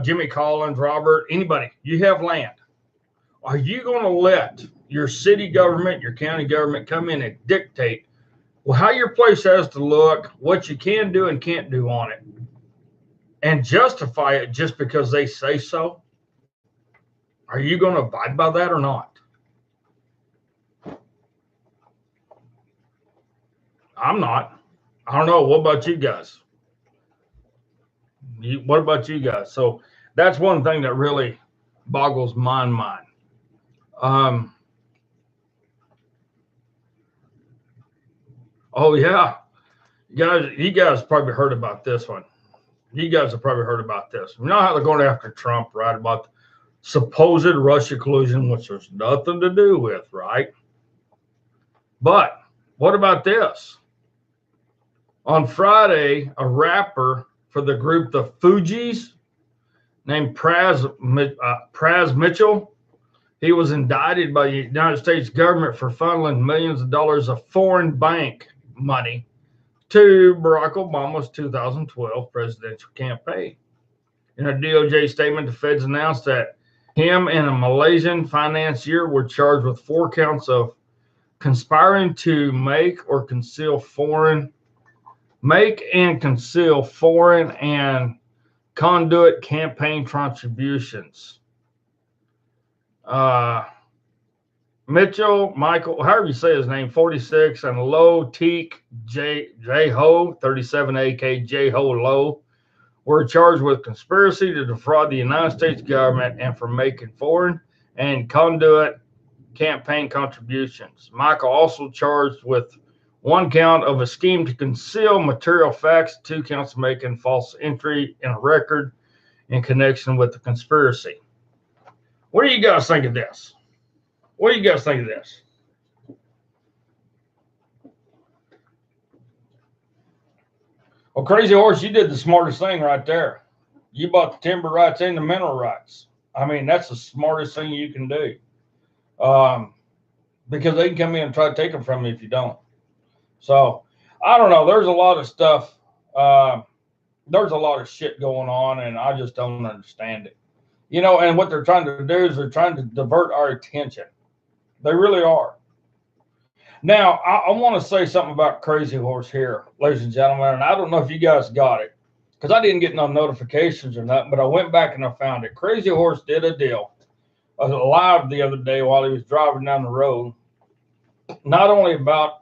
A: Jimmy Collins, Robert, anybody, you have land. Are you going to let your city government, your county government come in and dictate how your place has to look, what you can do and can't do on it, and justify it just because they say so? Are you going to abide by that or not? I'm not. I don't know. What about you guys? What about you guys? So that's one thing that really boggles my mind. Oh yeah, you guys probably heard about this one. You guys have probably heard about this. You know how they're going after Trump, right? About supposed Russia collusion, which there's nothing to do with, right? But what about this? On Friday, a rapper for the group The Fugees named Praz Mitchell, he was indicted by the United States government for funneling millions of dollars of foreign bank money to Barack Obama's 2012 presidential campaign. In a DOJ statement, the feds announced that him and a Malaysian financier were charged with 4 counts of conspiring to make and conceal foreign and conduit campaign contributions. Mitchell Michael, however you say his name, 46, and Low Teek J Ho, 37, AK J Ho Low, were charged with conspiracy to defraud the United States government and for making foreign and conduit campaign contributions. Michael also charged with 1 count of a scheme to conceal material facts, 2 counts of making false entry in a record in connection with the conspiracy. What do you guys think of this? What do you guys think of this? Well, Crazy Horse, you did the smartest thing right there. You bought the timber rights and the mineral rights. I mean, that's the smartest thing you can do. Because they can come in and try to take them from you if you don't. So, I don't know. There's a lot of stuff. There's a lot of shit going on, and I just don't understand it. And what they're trying to do is they're trying to divert our attention. They really are. Now, I want to say something about Crazy Horse here, ladies and gentlemen, and I don't know if you guys got it, because I didn't get no notifications or nothing, but I went back and I found it. Crazy Horse did a deal live the other day while he was driving down the road, not only about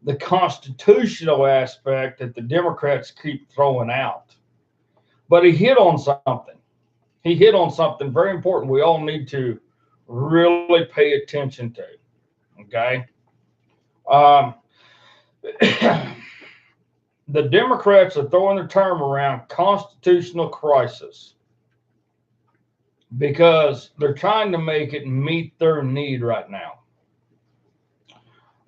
A: the constitutional aspect that the Democrats keep throwing out, but he hit on something. He hit on something very important we all need to really pay attention to, okay? The Democrats are throwing the term around constitutional crisis because they're trying to make it meet their need right now.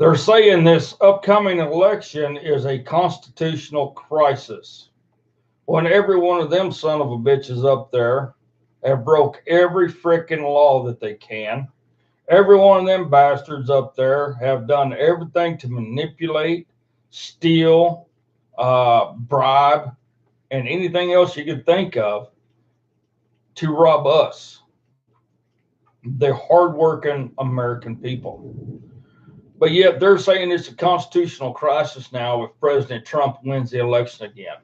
A: They're saying this upcoming election is a constitutional crisis. When every one of them son of a bitches up there have broke every freaking law that they can. Every one of them bastards up there have done everything to manipulate, steal, bribe, and anything else you could think of to rob us, the hardworking American people. But yet they're saying it's a constitutional crisis now if President Trump wins the election again.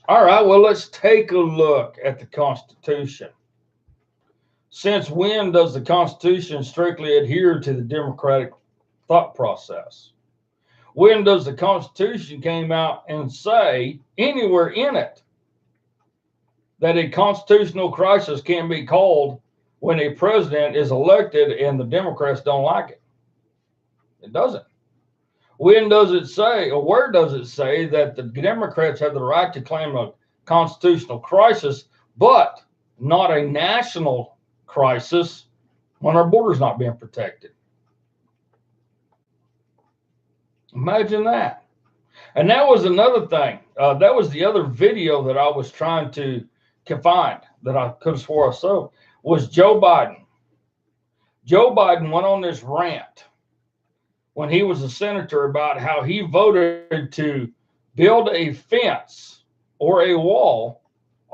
A: All right, well, let's take a look at the Constitution. Since when does the Constitution strictly adhere to the democratic thought process? When does the Constitution came out and say anywhere in it that a constitutional crisis can be called when a president is elected and the Democrats don't like it? It doesn't. When does it say, or where does it say that the Democrats have the right to claim a constitutional crisis, but not a national crisis when our border's not being protected? Imagine that. And that was another thing. That was the other video that I was trying to find that I could have swore I saw, was Joe Biden. Joe Biden went on this rant when he was a senator about how he voted to build a fence or a wall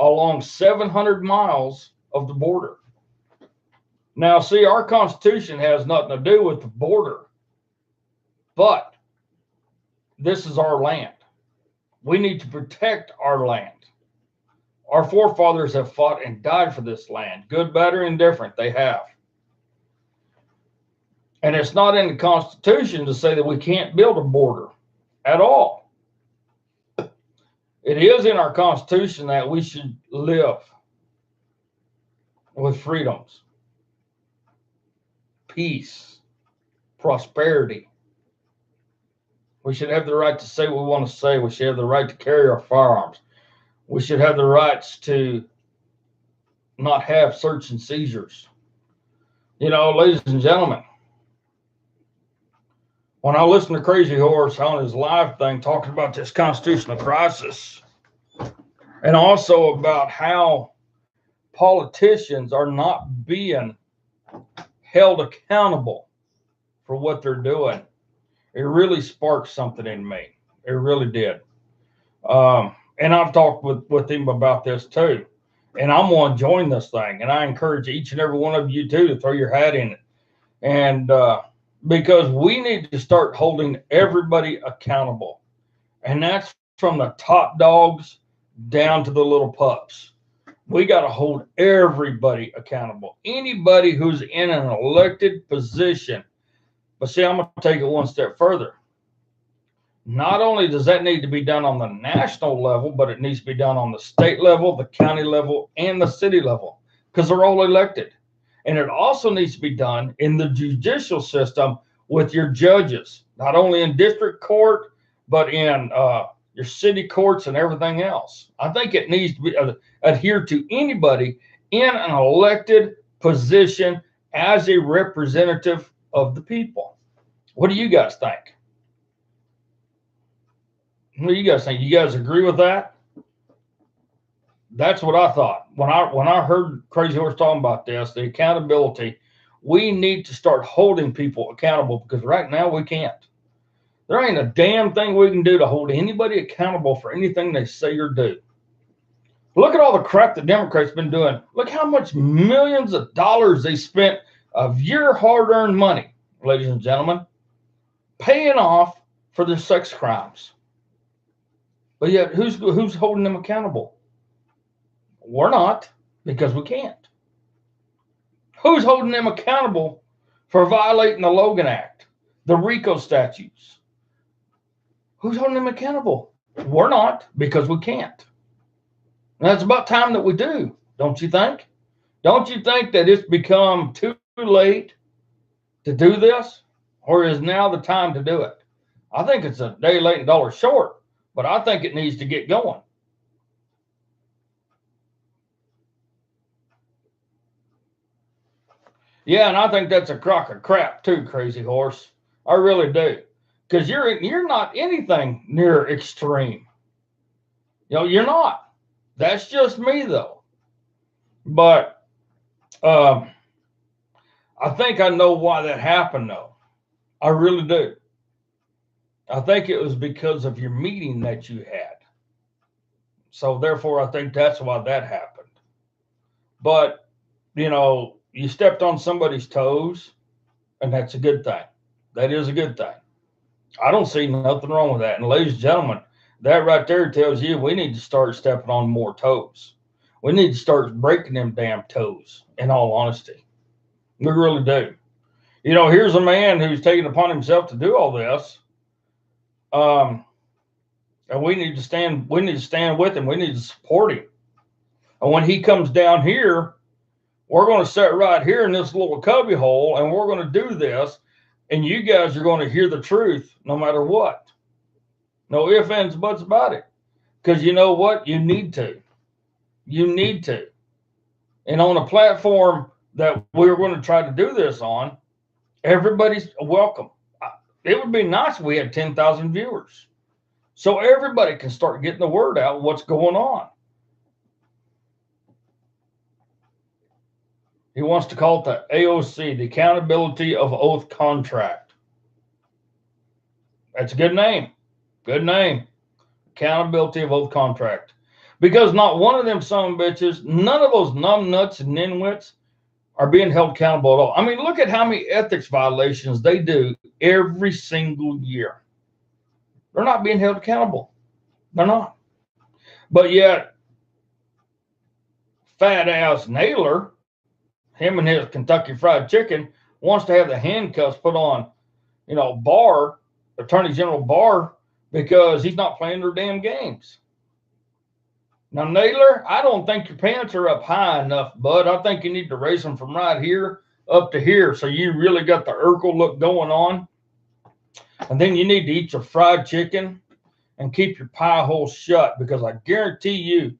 A: along 700 miles of the border. Now, see, our Constitution has nothing to do with the border, but this is our land. We need to protect our land. Our forefathers have fought and died for this land, good, bad, or indifferent, they have. And it's not in the Constitution to say that we can't build a border at all. It is in our Constitution that we should live with freedoms, peace, prosperity. We should have the right to say what we want to say. We should have the right to carry our firearms. We should have the rights to not have search and seizures. You know, ladies and gentlemen, when I listen to Crazy Horse on his live thing talking about this constitutional crisis, and also about how politicians are not being held accountable for what they're doing, it really sparked something in me. It really did. And I've talked with him about this too. And I'm going to join this thing. And I encourage each and every one of you too to throw your hat in it. And because we need to start holding everybody accountable. And that's from the top dogs down to the little pups. We got to hold everybody accountable. Anybody who's in an elected position. But see, I'm going to take it one step further. Not only does that need to be done on the national level, but it needs to be done on the state level, the county level, and the city level, because they're all elected. And it also needs to be done in the judicial system with your judges, not only in district court, but in your city courts and everything else. I think it needs to be adhered to anybody in an elected position as a representative of the people. What do you guys think? What do you guys think? You guys agree with that? That's what I thought. When I heard Crazy Horse talking about this, the accountability, we need to start holding people accountable, because right now we can't. There ain't a damn thing we can do to hold anybody accountable for anything they say or do. Look at all the crap the Democrats been doing. Look how much millions of dollars they spent of your hard-earned money, ladies and gentlemen, paying off for their sex crimes. But yet, who's holding them accountable? We're not, because we can't. Who's holding them accountable for violating the Logan Act, the RICO statutes? Who's holding them accountable? We're not, because we can't. And it's about time that we do, don't you think? Don't you think that it's become too late to do this? Or is now the time to do it? I think it's a day late and dollar short, but I think it needs to get going. Yeah, and I think that's a crock of crap too, Crazy Horse. I really do. Because you're not anything near extreme. You're not. That's just me, though. But I think I know why that happened, though. I really do. I think it was because of your meeting that you had. So therefore, I think that's why that happened. But, you stepped on somebody's toes, and that's a good thing. That is a good thing. I don't see nothing wrong with that. And ladies and gentlemen, that right there tells you we need to start stepping on more toes. We need to start breaking them damn toes, in all honesty. We really do. Here's a man who's taken upon himself to do all this. And we need to stand with him. We need to support him. And when he comes down here, we're going to sit right here in this little cubby hole, and we're going to do this. And you guys are going to hear the truth no matter what. No ifs, ands, buts about it. Because you know what? You need to. You need to. And on a platform that we're going to try to do this on, everybody's welcome. It would be nice if we had 10,000 viewers. So everybody can start getting the word out what's going on. He wants to call it the AOC, the Accountability of Oath Contract. That's a good name. Good name. Accountability of Oath Contract. Because not one of them son of bitches, none of those numbnuts and ninwits are being held accountable at all. I mean, look at how many ethics violations they do every single year. They're not being held accountable. They're not. But yet, fat ass Naylor, him and his Kentucky Fried Chicken, wants to have the handcuffs put on, Barr, Attorney General Barr, because he's not playing their damn games. Now, Naylor, I don't think your pants are up high enough, bud. I think you need to raise them from right here up to here so you really got the Urkel look going on. And then you need to eat your fried chicken and keep your pie hole shut, because I guarantee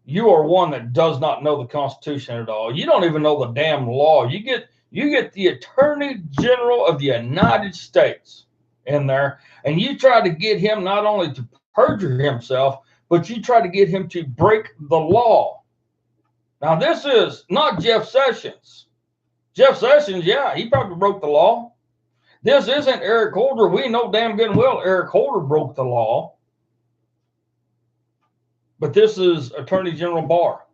A: you are one that does not know the Constitution at all. You don't even know the damn law. You get the Attorney General of the United States in there, and you try to get him not only to perjure himself, but you try to get him to break the law. Now, this is not Jeff Sessions. Jeff Sessions, yeah, he probably broke the law. This isn't Eric Holder. We know damn good and well Eric Holder broke the law. But this is Attorney General Barr.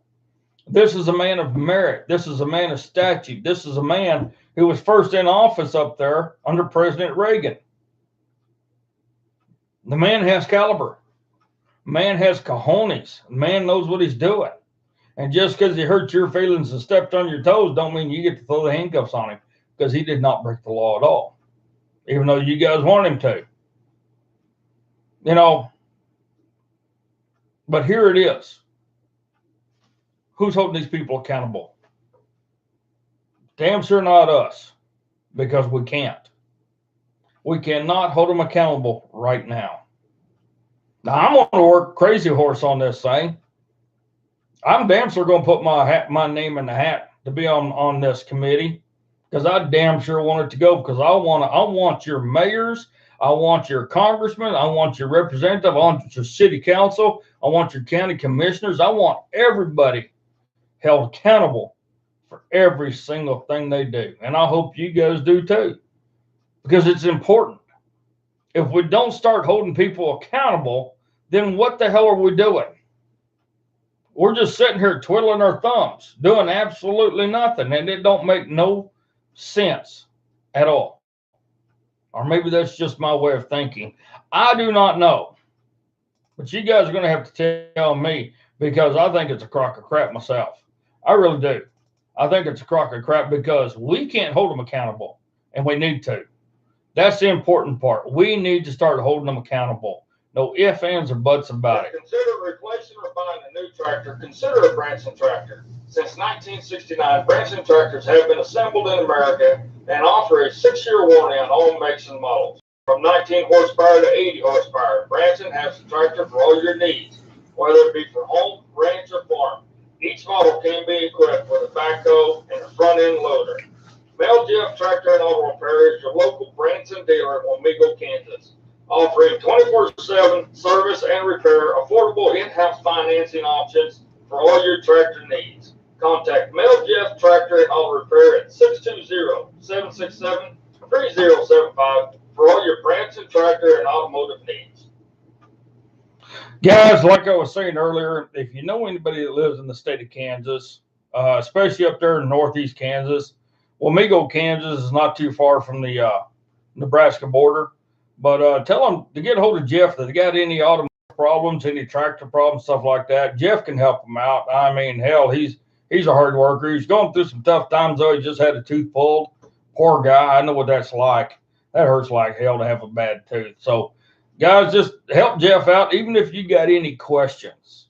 A: This is a man of merit. This is a man of statute. This is a man who was first in office up there under President Reagan. The man has caliber. Man has cojones. Man knows what he's doing. And just because he hurt your feelings and stepped on your toes don't mean you get to throw the handcuffs on him, because he did not break the law at all, even though you guys want him to. But here it is. Who's holding these people accountable? Damn sure not us, because we can't. We cannot hold them accountable right now. Now, I'm going to work crazy horse on this thing. I'm damn sure going to put my name in the hat to be on this committee, because I damn sure want it to go, because I want your mayors, I want your congressmen, I want your representative, I want your city council, I want your county commissioners, I want everybody held accountable for every single thing they do. And I hope you guys do too, because it's important. If we don't start holding people accountable, then what the hell are we doing? We're just sitting here twiddling our thumbs, doing absolutely nothing, and it don't make no sense at all. Or maybe that's just my way of thinking. I do not know. But you guys are going to have to tell me, because I think it's a crock of crap myself. I really do. I think it's a crock of crap, because we can't hold them accountable, and we need to. That's the important part. We need to start holding them accountable. No ifs, ands, or buts about it.
B: Consider replacing or buying a new tractor. Consider a Branson tractor. Since 1969, Branson tractors have been assembled in America and offer a 6-year warranty on all makes and models. From 19 horsepower to 80 horsepower, Branson has a tractor for all your needs, whether it be for home, ranch, or farm. Each model can be equipped with a backhoe and a front-end loader. Mel Jeff Tractor and Auto Repair is your local Branson dealer in Wamego, Kansas, offering 24/7 service and repair, affordable in-house financing options for all your tractor needs. Contact Mel Jeff Tractor and Auto Repair at 620-767-3075 for all your Branson tractor and automotive needs.
A: Guys, like I was saying earlier, if you know anybody that lives in the state of Kansas, especially up there in northeast Kansas, Wamego, Kansas is not too far from the Nebraska border. But tell them to get a hold of Jeff. If they got any automotive problems, any tractor problems, stuff like that, Jeff can help them out. I mean, hell, he's a hard worker. He's going through some tough times, though. He just had a tooth pulled. Poor guy. I know what that's like. That hurts like hell to have a bad tooth. So, guys, just help Jeff out, even if you got any questions.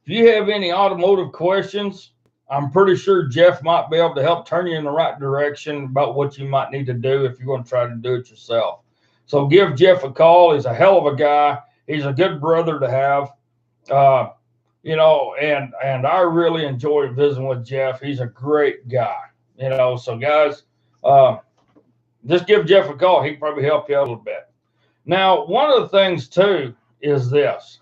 A: If you have any automotive questions, I'm pretty sure Jeff might be able to help turn you in the right direction about what you might need to do if you're going to try to do it yourself. So give Jeff a call. He's a hell of a guy. He's a good brother to have, you know, and I really enjoy visiting with Jeff. He's a great guy, you know. So, guys, just give Jeff a call. He can probably help you out a little bit. Now, one of the things, too, is this.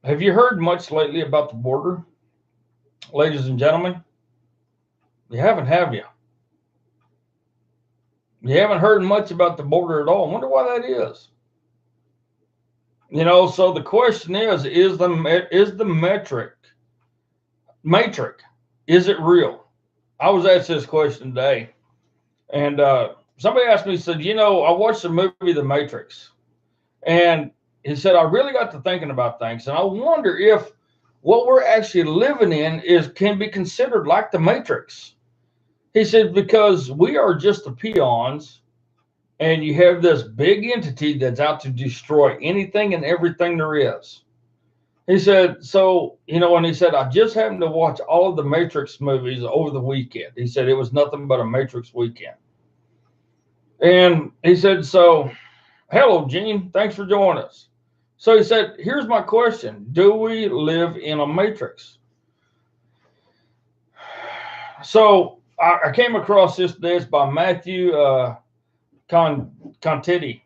A: Have you heard much lately about the border, ladies and gentlemen? You haven't, have you? You haven't heard much about the border at all. I wonder why that is. You know, so the question is the matrix, is it real? I was asked this question today, and somebody asked me, said, you know, I watched the movie The Matrix, and he said, I really got to thinking about things, and I wonder if what we're actually living in can be considered like the Matrix. He said, because we are just the peons, and you have this big entity that's out to destroy anything and everything there is. He said, so, you know, and he said, I just happened to watch all of the Matrix movies over the weekend. He said, it was nothing but a Matrix weekend. And he said, so, hello, Gene, thanks for joining us. So he said, here's my question. Do we live in a Matrix? So I came across this today. It's by Matthew Contetti.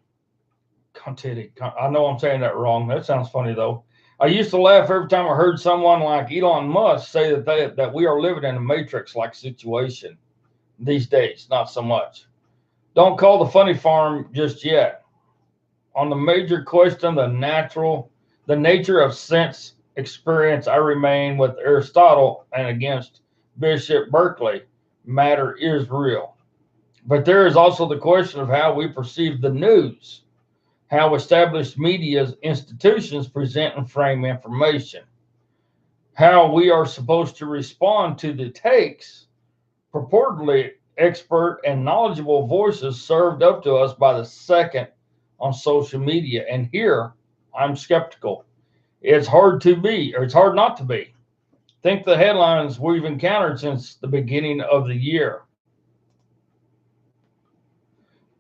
A: I know I'm saying that wrong. That sounds funny, though. I used to laugh every time I heard someone like Elon Musk say that we are living in a Matrix-like situation these days. Not so much. Don't call the funny farm just yet. On the major question, the nature of sense experience, I remain with Aristotle and against Bishop Berkeley. Matter is real. But there is also the question of how we perceive the news, how established media institutions present and frame information, how we are supposed to respond to the takes, purportedly expert and knowledgeable voices served up to us by the second on social media. And here, I'm skeptical. It's hard not to be. Think the headlines we've encountered since the beginning of the year.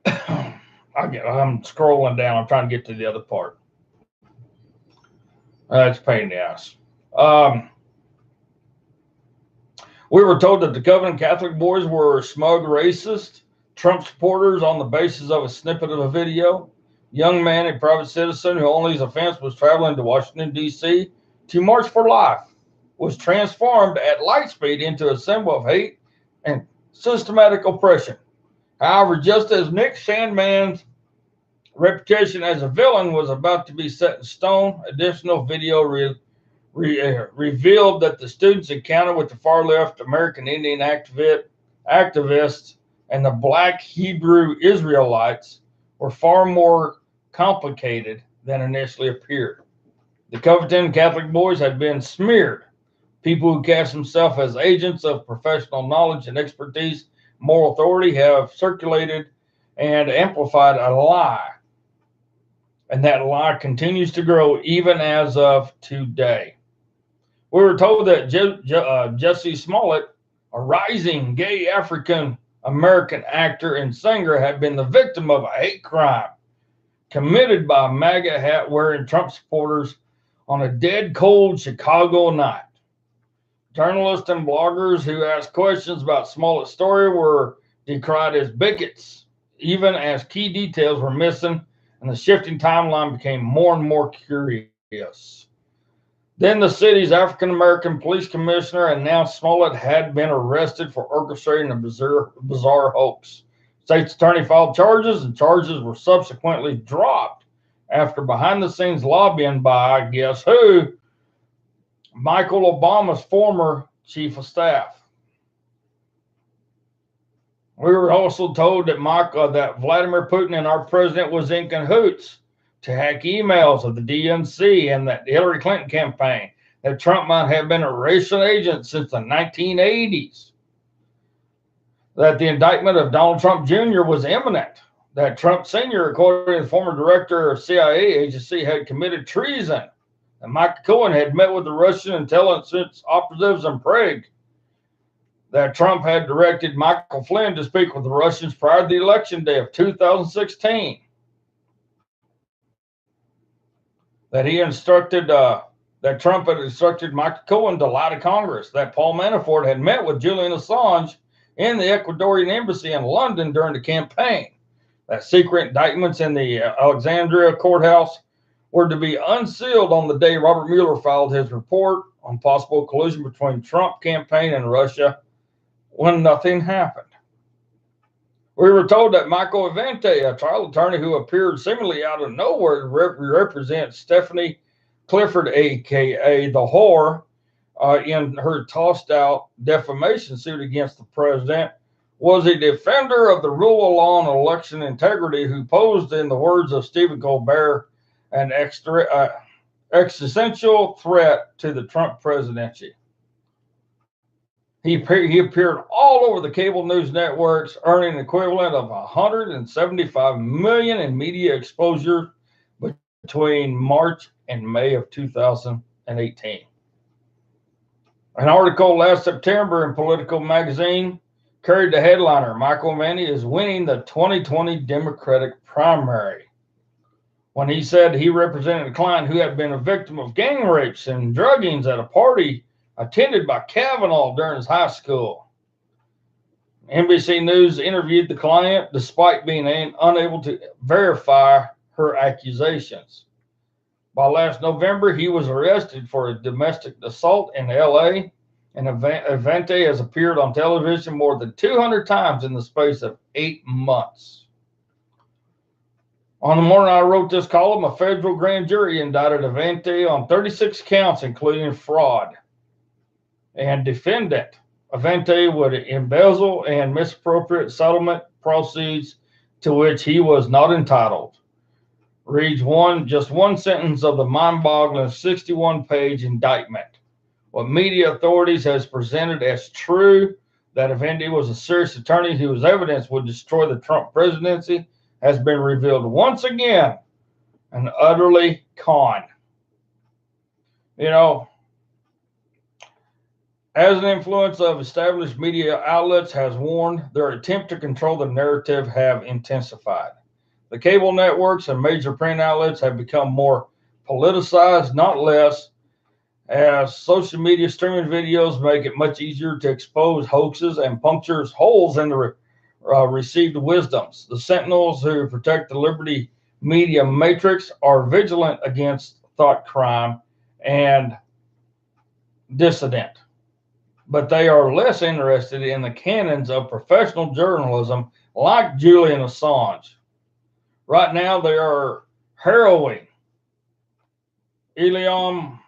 A: I'm scrolling down. I'm trying to get to the other part. It's a pain in the ass. We were told that the Covenant Catholic boys were smug racist Trump supporters on the basis of a snippet of a video. Young man, a private citizen who only his offense was traveling to Washington, D.C. to March for Life, was transformed at light speed into a symbol of hate and systematic oppression. However, just as Nick Sandmann's reputation as a villain was about to be set in stone, additional video revealed that the students' encounter with the far-left American Indian activists and the Black Hebrew Israelites were far more complicated than initially appeared. The Covenant Catholic boys had been smeared. People who cast themselves as agents of professional knowledge and expertise, moral authority, have circulated and amplified a lie. And that lie continues to grow even as of today. We were told that Jussie Smollett, a rising gay African-American actor and singer, had been the victim of a hate crime committed by MAGA hat-wearing Trump supporters on a dead cold Chicago night. Journalists and bloggers who asked questions about Smollett's story were decried as bigots, even as key details were missing and the shifting timeline became more and more curious. Then the city's African-American police commissioner announced Smollett had been arrested for orchestrating a bizarre hoax. State's attorney filed charges, and charges were subsequently dropped after behind-the-scenes lobbying by, guess who? Michael Obama's former chief of staff. We were also told that Vladimir Putin and our president was in cahoots to hack emails of the DNC and that Hillary Clinton campaign, that Trump might have been a racial agent since the 1980s, that the indictment of Donald Trump Jr. was imminent, that Trump Sr., according to the former director of CIA agency, had committed treason, and Michael Cohen had met with the Russian intelligence operatives in Prague, that Trump had directed Michael Flynn to speak with the Russians prior to the election day of 2016, that Trump had instructed Michael Cohen to lie to Congress, that Paul Manafort had met with Julian Assange in the Ecuadorian embassy in London during the campaign, that secret indictments in the Alexandria courthouse were to be unsealed on the day Robert Mueller filed his report on possible collusion between Trump campaign and Russia, when nothing happened. We were told that Michael Avente, a trial attorney who appeared seemingly out of nowhere to represent Stephanie Clifford, a.k.a. the whore, in her tossed-out defamation suit against the president, was a defender of the rule of law and election integrity who posed, in the words of Stephen Colbert, an existential threat to the Trump presidency. He appeared all over the cable news networks, earning an equivalent of $175 million in media exposure between March and May of 2018. An article last September in Politico magazine carried the headliner, Michael Avente is winning the 2020 Democratic primary, when he said he represented a client who had been a victim of gang rapes and druggings at a party attended by Kavanaugh during his high school. NBC News interviewed the client despite being unable to verify her accusations. By last November, he was arrested for a domestic assault in LA, and Avente has appeared on television more than 200 times in the space of 8 months. On the morning I wrote this column, a federal grand jury indicted Avente on 36 counts, including fraud. And defendant Avente would embezzle and misappropriate settlement proceeds to which he was not entitled. Reads just one sentence of the mind-boggling 61-page indictment. What media authorities has presented as true, that Avente was a serious attorney whose evidence would destroy the Trump presidency, has been revealed once again and utterly con. You know, as an influence of established media outlets has warned, their attempt to control the narrative have intensified. The cable networks and major print outlets have become more politicized, not less, as social media streaming videos make it much easier to expose hoaxes and punctures holes in the received wisdoms. The sentinels who protect the liberty media matrix are vigilant against thought crime and dissident, but they are less interested in the canons of professional journalism like Julian Assange. Right now, they are harrowing Ilham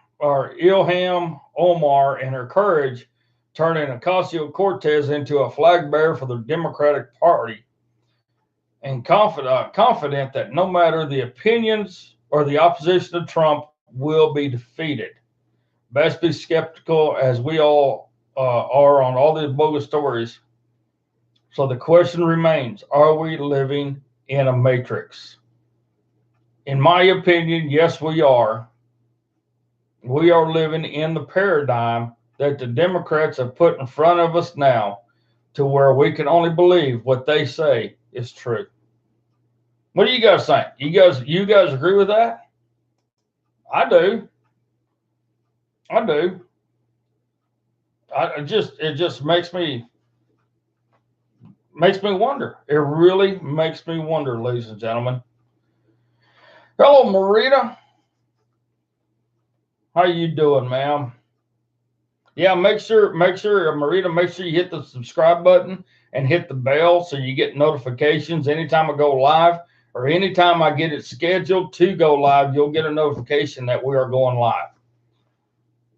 A: Omar and her courage, turning Ocasio-Cortez into a flag bearer for the Democratic Party, and confident that no matter the opinions or the opposition to Trump will be defeated. Best be skeptical, as we all are, on all these bogus stories. So the question remains, are we living in a matrix? In my opinion, yes, we are. We are living in the paradigm that the Democrats have put in front of us now, to where we can only believe what they say is true. What do you guys think? You guys agree with that? I do. it just makes me wonder. It really makes me wonder, ladies and gentlemen. Hello, Marita. How you doing, ma'am? Yeah, make sure, Marita, make sure you hit the subscribe button and hit the bell so you get notifications anytime I go live, or anytime I get it scheduled to go live, you'll get a notification that we are going live.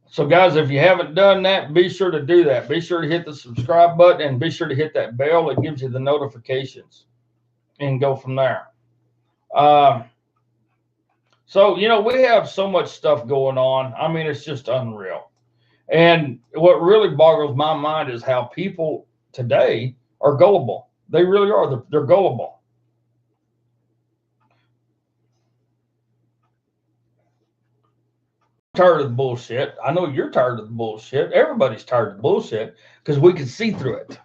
A: So guys, if you haven't done that, be sure to do that. Be sure to hit the subscribe button and be sure to hit that bell. It gives you the notifications and go from there. So, you know, we have so much stuff going on. I mean, it's just unreal. And what really boggles my mind is how people today are gullible. They really are. They're gullible. Tired of the bullshit. I know you're tired of the bullshit. Everybody's tired of the bullshit because we can see through it.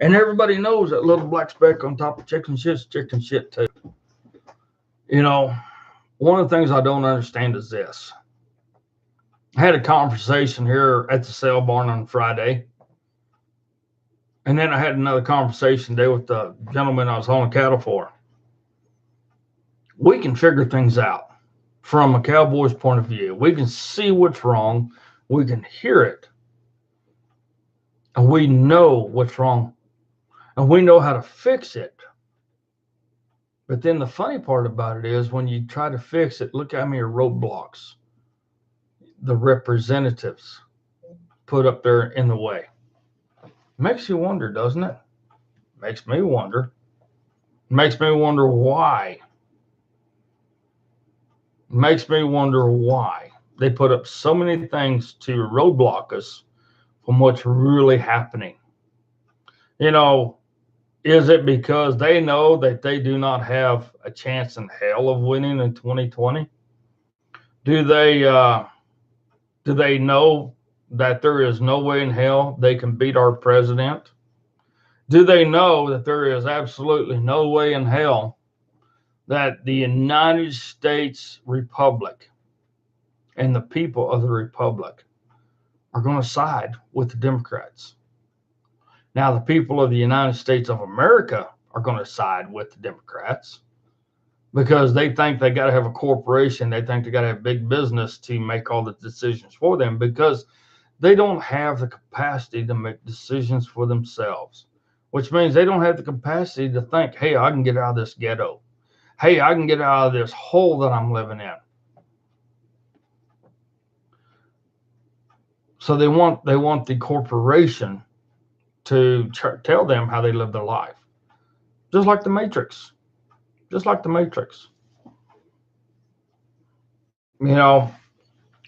A: And everybody knows that little black speck on top of chicken shit's chicken shit too. You know, one of the things I don't understand is this. I had a conversation here at the sale barn on Friday. And then I had another conversation today with the gentleman I was hauling cattle for. We can figure things out from a cowboy's point of view. We can see what's wrong. We can hear it. And we know what's wrong. And we know how to fix it. But then the funny part about it is when you try to fix it, look how many roadblocks the representatives put up there in the way. Makes you wonder, doesn't it? Makes me wonder. Makes me wonder why. Makes me wonder why they put up so many things to roadblock us from what's really happening. You know, is it because they know that they do not have a chance in hell of winning in 2020? Do they know that there is no way in hell they can beat our president? Do they know that there is absolutely no way in hell that the United States Republic and the people of the Republic are going to side with the Democrats? Now, the people of the United States of America are going to side with the Democrats because they think they got to have a corporation. They think they got to have big business to make all the decisions for them because they don't have the capacity to make decisions for themselves, which means they don't have the capacity to think, hey, I can get out of this ghetto. Hey, I can get out of this hole that I'm living in. So they want the corporation to tell them how they live their life. Just like the Matrix. Just like the Matrix. You know,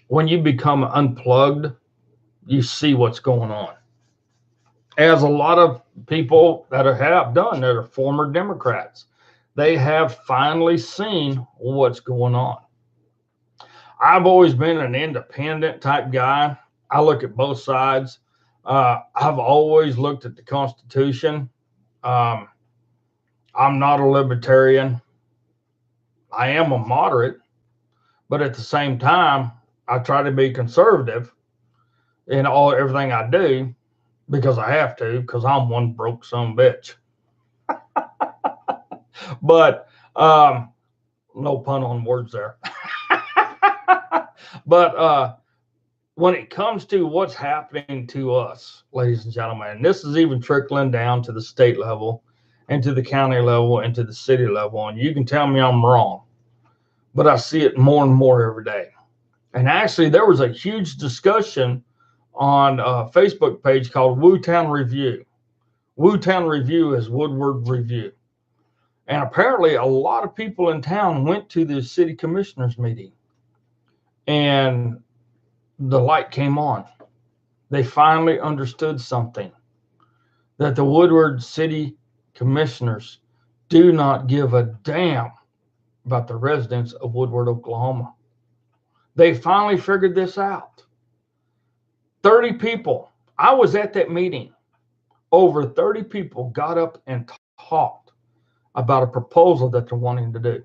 A: when you become unplugged, you see what's going on. As a lot of people that have done, that are former Democrats, they have finally seen what's going on. I've always been an independent type guy. I look at both sides. I've always looked at the Constitution. I'm not a libertarian. I am a moderate, but at the same time, I try to be conservative in everything I do because I have to, because I'm one broke son of a bitch. But no pun on words there. But when it comes to what's happening to us, ladies and gentlemen, and this is even trickling down to the state level and to the county level and to the city level, and you can tell me I'm wrong, but I see it more and more every day. And actually, there was a huge discussion on a Facebook page called Woo-Town Review. Woo-Town Review is Woodward Review. And apparently, a lot of people in town went to the city commissioners meeting. And the light came on. They finally understood something. That the Woodward City Commissioners do not give a damn about the residents of Woodward, Oklahoma. They finally figured this out. 30 people. I was at that meeting. Over 30 people got up and talked about a proposal that they're wanting to do.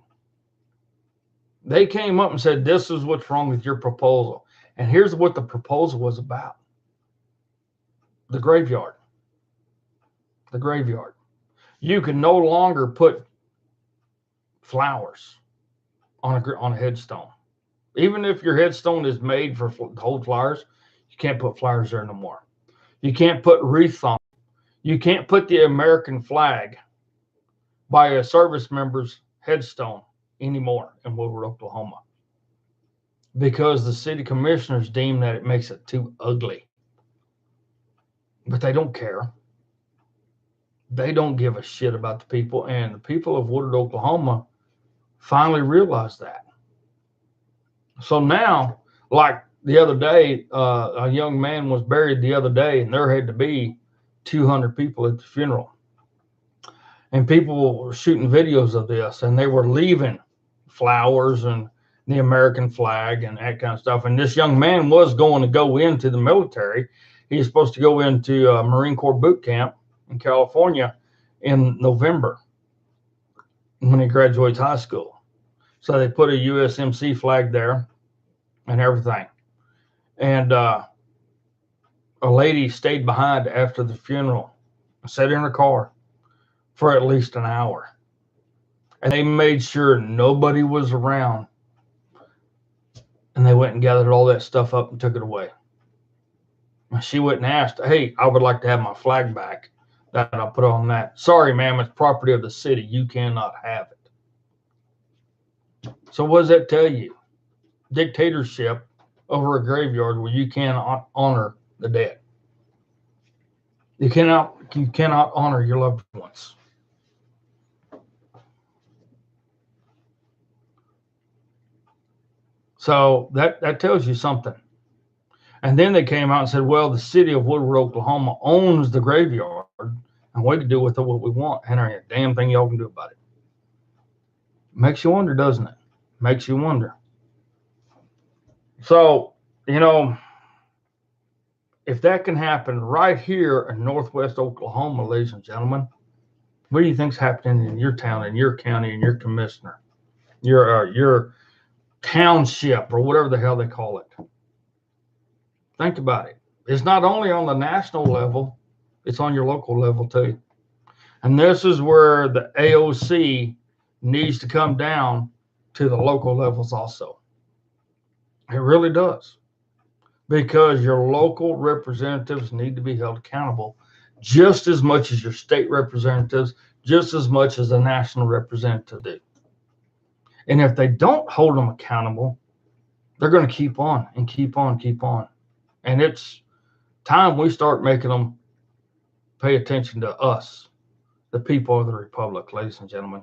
A: They came up and said, this is what's wrong with your proposal. And here's what the proposal was about. The graveyard. The graveyard. You can no longer put flowers on a headstone. Even if your headstone is made for to hold flowers, you can't put flowers there no more. You can't put wreaths on. You can't put the American flag by a service member's headstone anymore in Woodward, Oklahoma, because the city commissioners deem that it makes it too ugly. But they don't care. They don't give a shit about the people, and the people of Woodward, Oklahoma finally realized that. So now, like the other day, a young man was buried the other day, and there had to be 200 people at the funeral. And people were shooting videos of this, and they were leaving flowers and the American flag and that kind of stuff. And this young man was going to go into the military. He was supposed to go into Marine Corps boot camp in California in November when he graduates high school. So they put a USMC flag there and everything. And a lady stayed behind after the funeral, sat in her car for at least an hour. And they made sure nobody was around. And they went and gathered all that stuff up and took it away. And she went and asked, hey, I would like to have my flag back that I put on that. Sorry, ma'am, it's property of the city. You cannot have it. So what does that tell you? Dictatorship over a graveyard where you cannot honor the dead. You cannot honor your loved ones. So that tells you something. And then they came out and said, well, the city of Woodward, Oklahoma owns the graveyard, and we can do with it what we want. And there ain't a damn thing y'all can do about it. Makes you wonder, doesn't it? Makes you wonder. So, you know, if that can happen right here in Northwest Oklahoma, ladies and gentlemen, what do you think's happening in your town, in your county, in your commissioner, your township, or whatever the hell they call it? Think about it. It's not only on the national level, it's on your local level too. And this is where the AOC needs to come down to the local levels also. It really does. Because your local representatives need to be held accountable just as much as your state representatives, just as much as the national representatives do. And if they don't hold them accountable, they're going to keep on and keep on, keep on. And it's time we start making them pay attention to us, the people of the republic, ladies and gentlemen.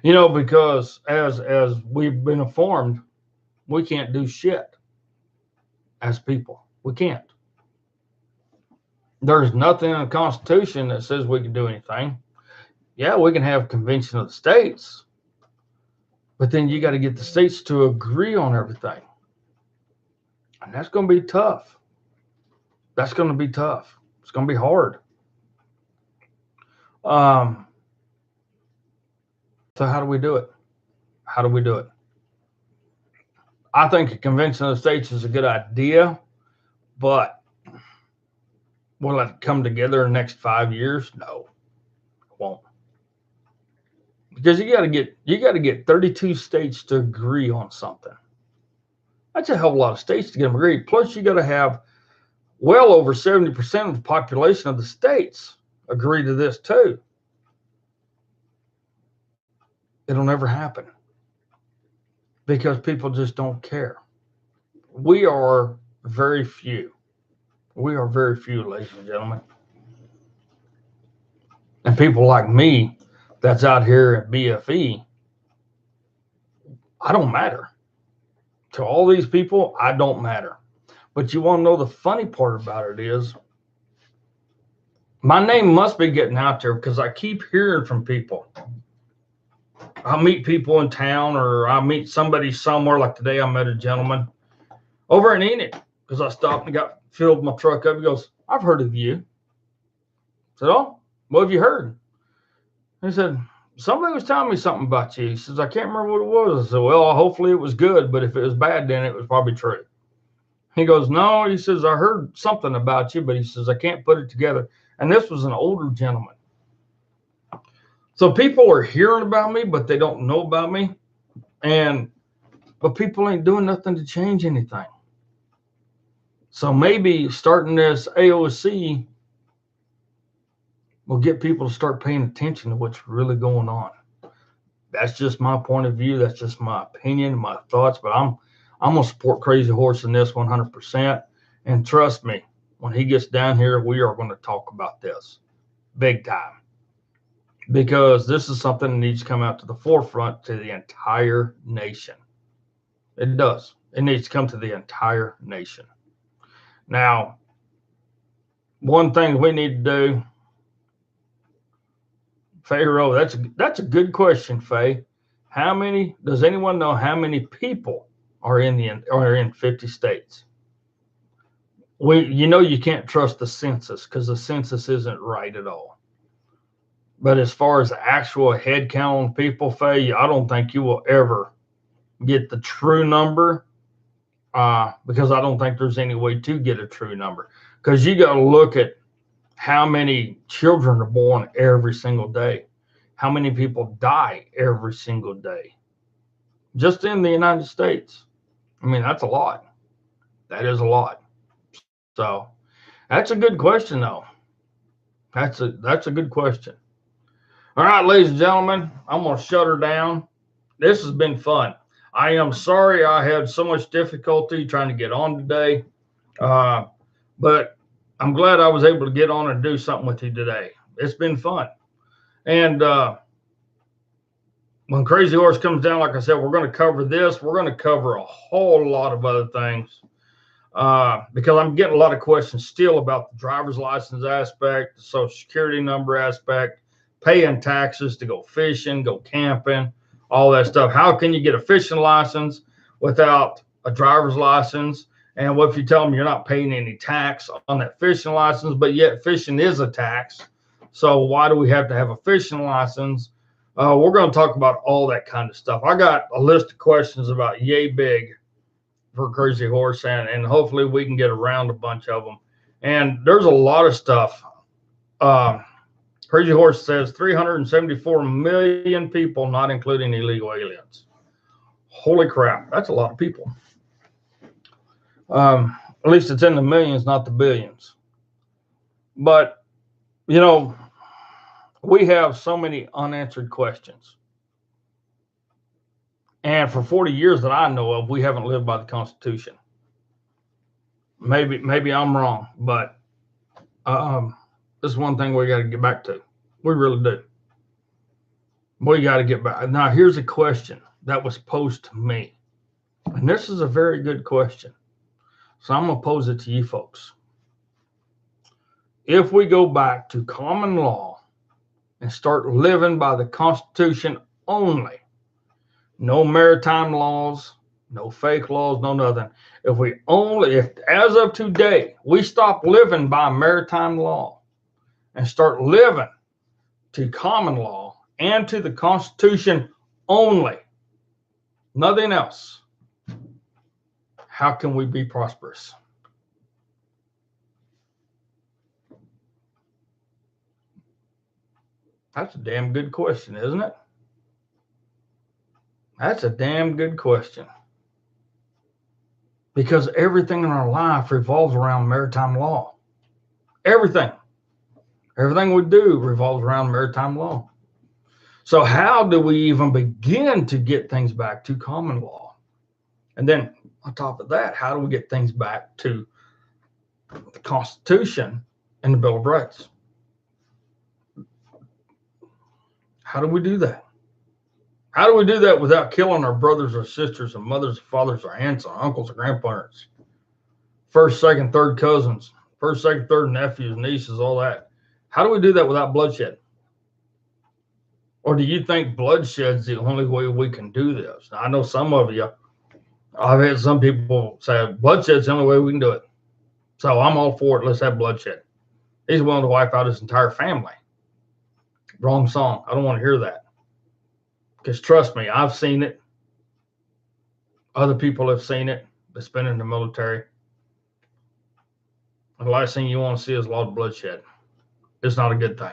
A: You know, because as we've been informed, we can't do shit as people. We can't. There's nothing in the Constitution that says we can do anything. Yeah, we can have convention of the states, but then you got to get the states to agree on everything. And that's going to be tough. That's going to be tough. It's going to be hard. So how do we do it? How do we do it? I think a convention of the states is a good idea, but will it come together in the next 5 years? No, it won't. Because you got to get 32 states to agree on something. That's a hell of a lot of states to get them agreed. Plus, you got to have well over 70% of the population of the states agree to this too. It'll never happen because people just don't care. We are very few. We are very few, ladies and gentlemen. And people like me that's out here at BFE, I don't matter. To all these people, I don't matter. But you want to know the funny part about it is my name must be getting out there because I keep hearing from people. I'll meet people in town or I'll meet somebody somewhere. Like today, I met a gentleman over in Enid because I stopped and filled my truck up. He goes, I've heard of you. I said, oh, what have you heard? He said, somebody was telling me something about you. He says, I can't remember what it was. I said, well, hopefully it was good, but if it was bad, then it was probably true. He goes, no, he says, I heard something about you, but he says, I can't put it together. And this was an older gentleman. So people are hearing about me, but they don't know about me. But people ain't doing nothing to change anything. So maybe starting this AOC will get people to start paying attention to what's really going on. That's just my point of view. That's just my opinion, my thoughts. But I'm gonna support Crazy Horse in this 100%. And trust me, when he gets down here, we are going to talk about this big time, because this is something that needs to come out to the forefront to the entire nation. It does. It needs to come to the entire nation. Now, one thing we need to do, Pharaoh, that's a good question, Faye. Does anyone know how many people are in 50 states? You can't trust the census because the census isn't right at all. But as far as the actual head count on people, Faye, I don't think you will ever get the true number, because I don't think there's any way to get a true number, because you got to look at how many children are born every single day, how many people die every single day, just in the United States. I mean, that's a lot. That is a lot. So that's a good question, though. That's a good question. All right, ladies and gentlemen, I'm going to shut her down. This has been fun. I am sorry I had so much difficulty trying to get on today, but I'm glad I was able to get on and do something with you today. It's been fun. And when Crazy Horse comes down, like I said, we're going to cover this. We're going to cover a whole lot of other things, because I'm getting a lot of questions still about the driver's license aspect, the social security number aspect, paying taxes to go fishing, go camping, all that stuff. How can you get a fishing license without a driver's license? And what if you tell them you're not paying any tax on that fishing license, but yet fishing is a tax? So why do we have to have a fishing license? We're going to talk about all that kind of stuff. I got a list of questions about yay big for Crazy Horse, and hopefully we can get around a bunch of them. And there's a lot of stuff. Crazy Horse says 374 million people, not including illegal aliens. Holy crap, that's a lot of people. At least it's in the millions, not the billions. But, we have so many unanswered questions. And for 40 years that I know of, we haven't lived by the Constitution. Maybe I'm wrong, but this is one thing we got to get back to. We really do. We got to get back. Now, here's a question that was posed to me. And this is a very good question. So I'm going to pose it to you folks. If we go back to common law and start living by the Constitution only, no maritime laws, no fake laws, no nothing. If as of today, we stop living by maritime law and start living to common law and to the Constitution only, nothing else, how can we be prosperous? That's a damn good question, isn't it? That's a damn good question. Because everything in our life revolves around maritime law. Everything. Everything we do revolves around maritime law. So how do we even begin to get things back to common law? And then on top of that, how do we get things back to the Constitution and the Bill of Rights? How do we do that? How do we do that without killing our brothers or sisters and mothers, fathers, or aunts, or uncles, or grandparents? First, second, third cousins, first, second, third nephews, nieces, all that. How do we do that without bloodshed? Or do you think bloodshed's the only way we can do this? Now, I know some of you, I've had some people say bloodshed's the only way we can do it. So I'm all for it. Let's have bloodshed. He's willing to wipe out his entire family. Wrong song. I don't want to hear that. Because trust me, I've seen it. Other people have seen it. That's been in the military. The last thing you want to see is a lot of bloodshed. It's not a good thing.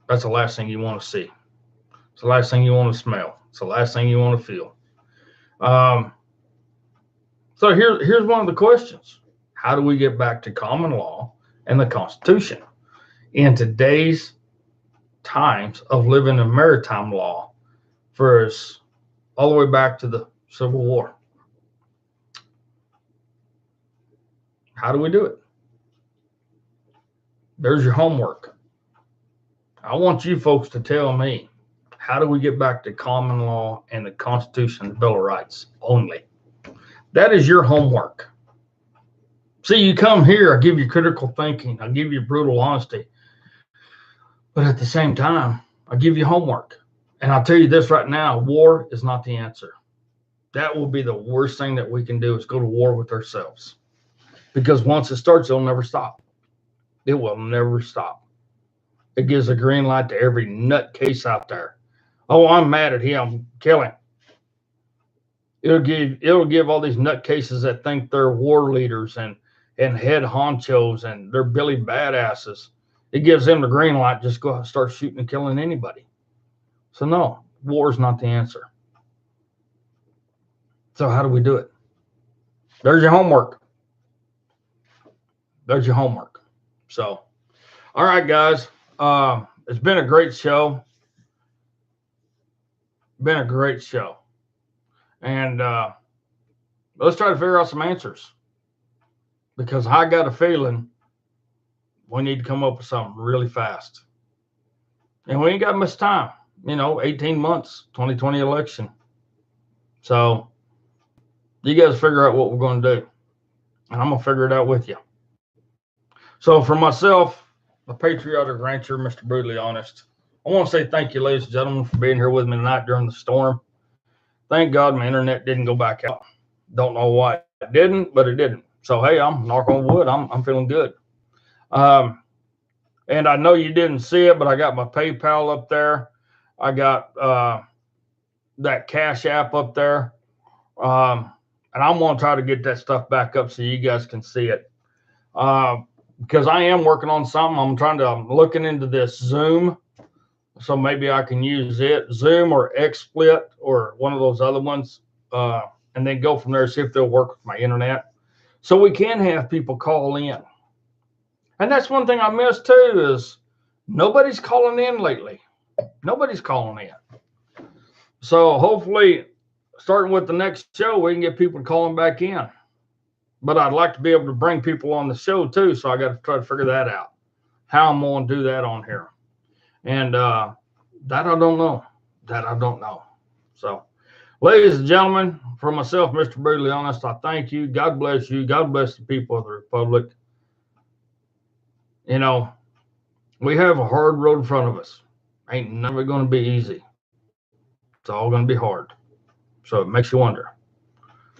A: That's the last thing you want to see. It's the last thing you want to smell. It's the last thing you want to feel. So here's one of the questions. How do we get back to common law and the Constitution in today's times of living in maritime law for us all the way back to the Civil War? How do we do it? There's your homework. I want you folks to tell me, how do we get back to common law and the Constitution and the Bill of Rights only? That is your homework. See, you come here, I give you critical thinking, I give you brutal honesty. But at the same time, I give you homework. And I'll tell you this right now, war is not the answer. That will be the worst thing that we can do, is go to war with ourselves. Because once it starts, it'll never stop. It will never stop. It gives a green light to every nutcase out there. Oh, I'm mad at him. Kill him. It'll give all these nutcases that think they're war leaders and head honchos and they're Billy badasses. It gives them the green light. Just go out and start shooting and killing anybody. So no, war is not the answer. So how do we do it? There's your homework. There's your homework. So, all right, guys. It's been a great show. Been a great show. And let's try to figure out some answers. Because I got a feeling we need to come up with something really fast. And we ain't got much time. 18 months, 2020 election. So, you guys figure out what we're going to do. And I'm going to figure it out with you. So for myself, the patriotic rancher, Mr. Brutally Honest, I want to say thank you, ladies and gentlemen, for being here with me tonight during the storm. Thank God my internet didn't go back out. Don't know why it didn't, but it didn't. So, hey, I'm knock on wood. I'm feeling good. And I know you didn't see it, but I got my PayPal up there. I got that Cash App up there. And I'm going to try to get that stuff back up so you guys can see it. Because I am working on something. I'm looking into this Zoom. So maybe I can use it, Zoom or XSplit or one of those other ones. And then go from there, see if they'll work with my internet. So we can have people call in. And that's one thing I missed too, is nobody's calling in lately. Nobody's calling in. So hopefully, starting with the next show, we can get people calling back in. But I'd like to be able to bring people on the show too, so I got to try to figure that out. How I'm going to do that on here. And that I don't know. That I don't know. So, ladies and gentlemen, for myself, Mr. Brutally Honest, I thank you. God bless you. God bless the people of the Republic. We have a hard road in front of us. Ain't never going to be easy. It's all going to be hard. So it makes you wonder.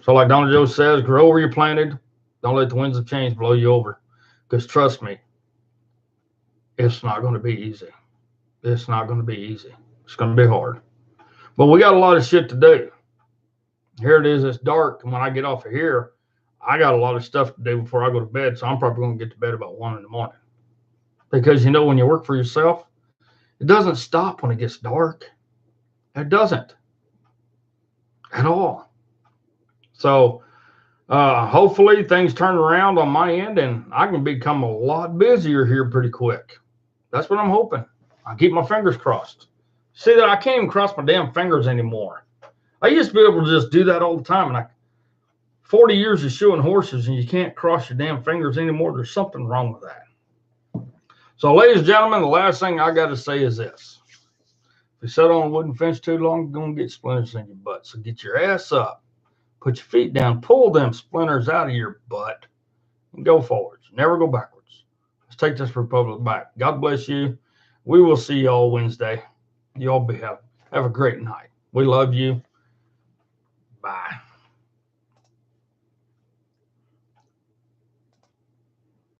A: So like Donna Joe says, grow where you're planted. Don't let the winds of change blow you over. Because trust me, it's not going to be easy. It's not going to be easy. It's going to be hard. But we got a lot of shit to do. Here it is. It's dark. And when I get off of here, I got a lot of stuff to do before I go to bed. So I'm probably going to get to bed about 1 in the morning. Because, when you work for yourself, it doesn't stop when it gets dark. It doesn't. At all. So hopefully things turn around on my end and I can become a lot busier here pretty quick. That's what I'm hoping. I keep my fingers crossed. See that I can't even cross my damn fingers anymore. I used to be able to just do that all the time. And 40 years of shoeing horses and you can't cross your damn fingers anymore. There's something wrong with that. So ladies and gentlemen, the last thing I got to say is this. If you sit on a wooden fence too long, you're going to get splinters in your butt. So get your ass up, put your feet down, pull them splinters out of your butt, and go forwards. Never go backwards. Let's take this republic back. God bless you. We will see you all Wednesday. You all have a great night. We love you. Bye.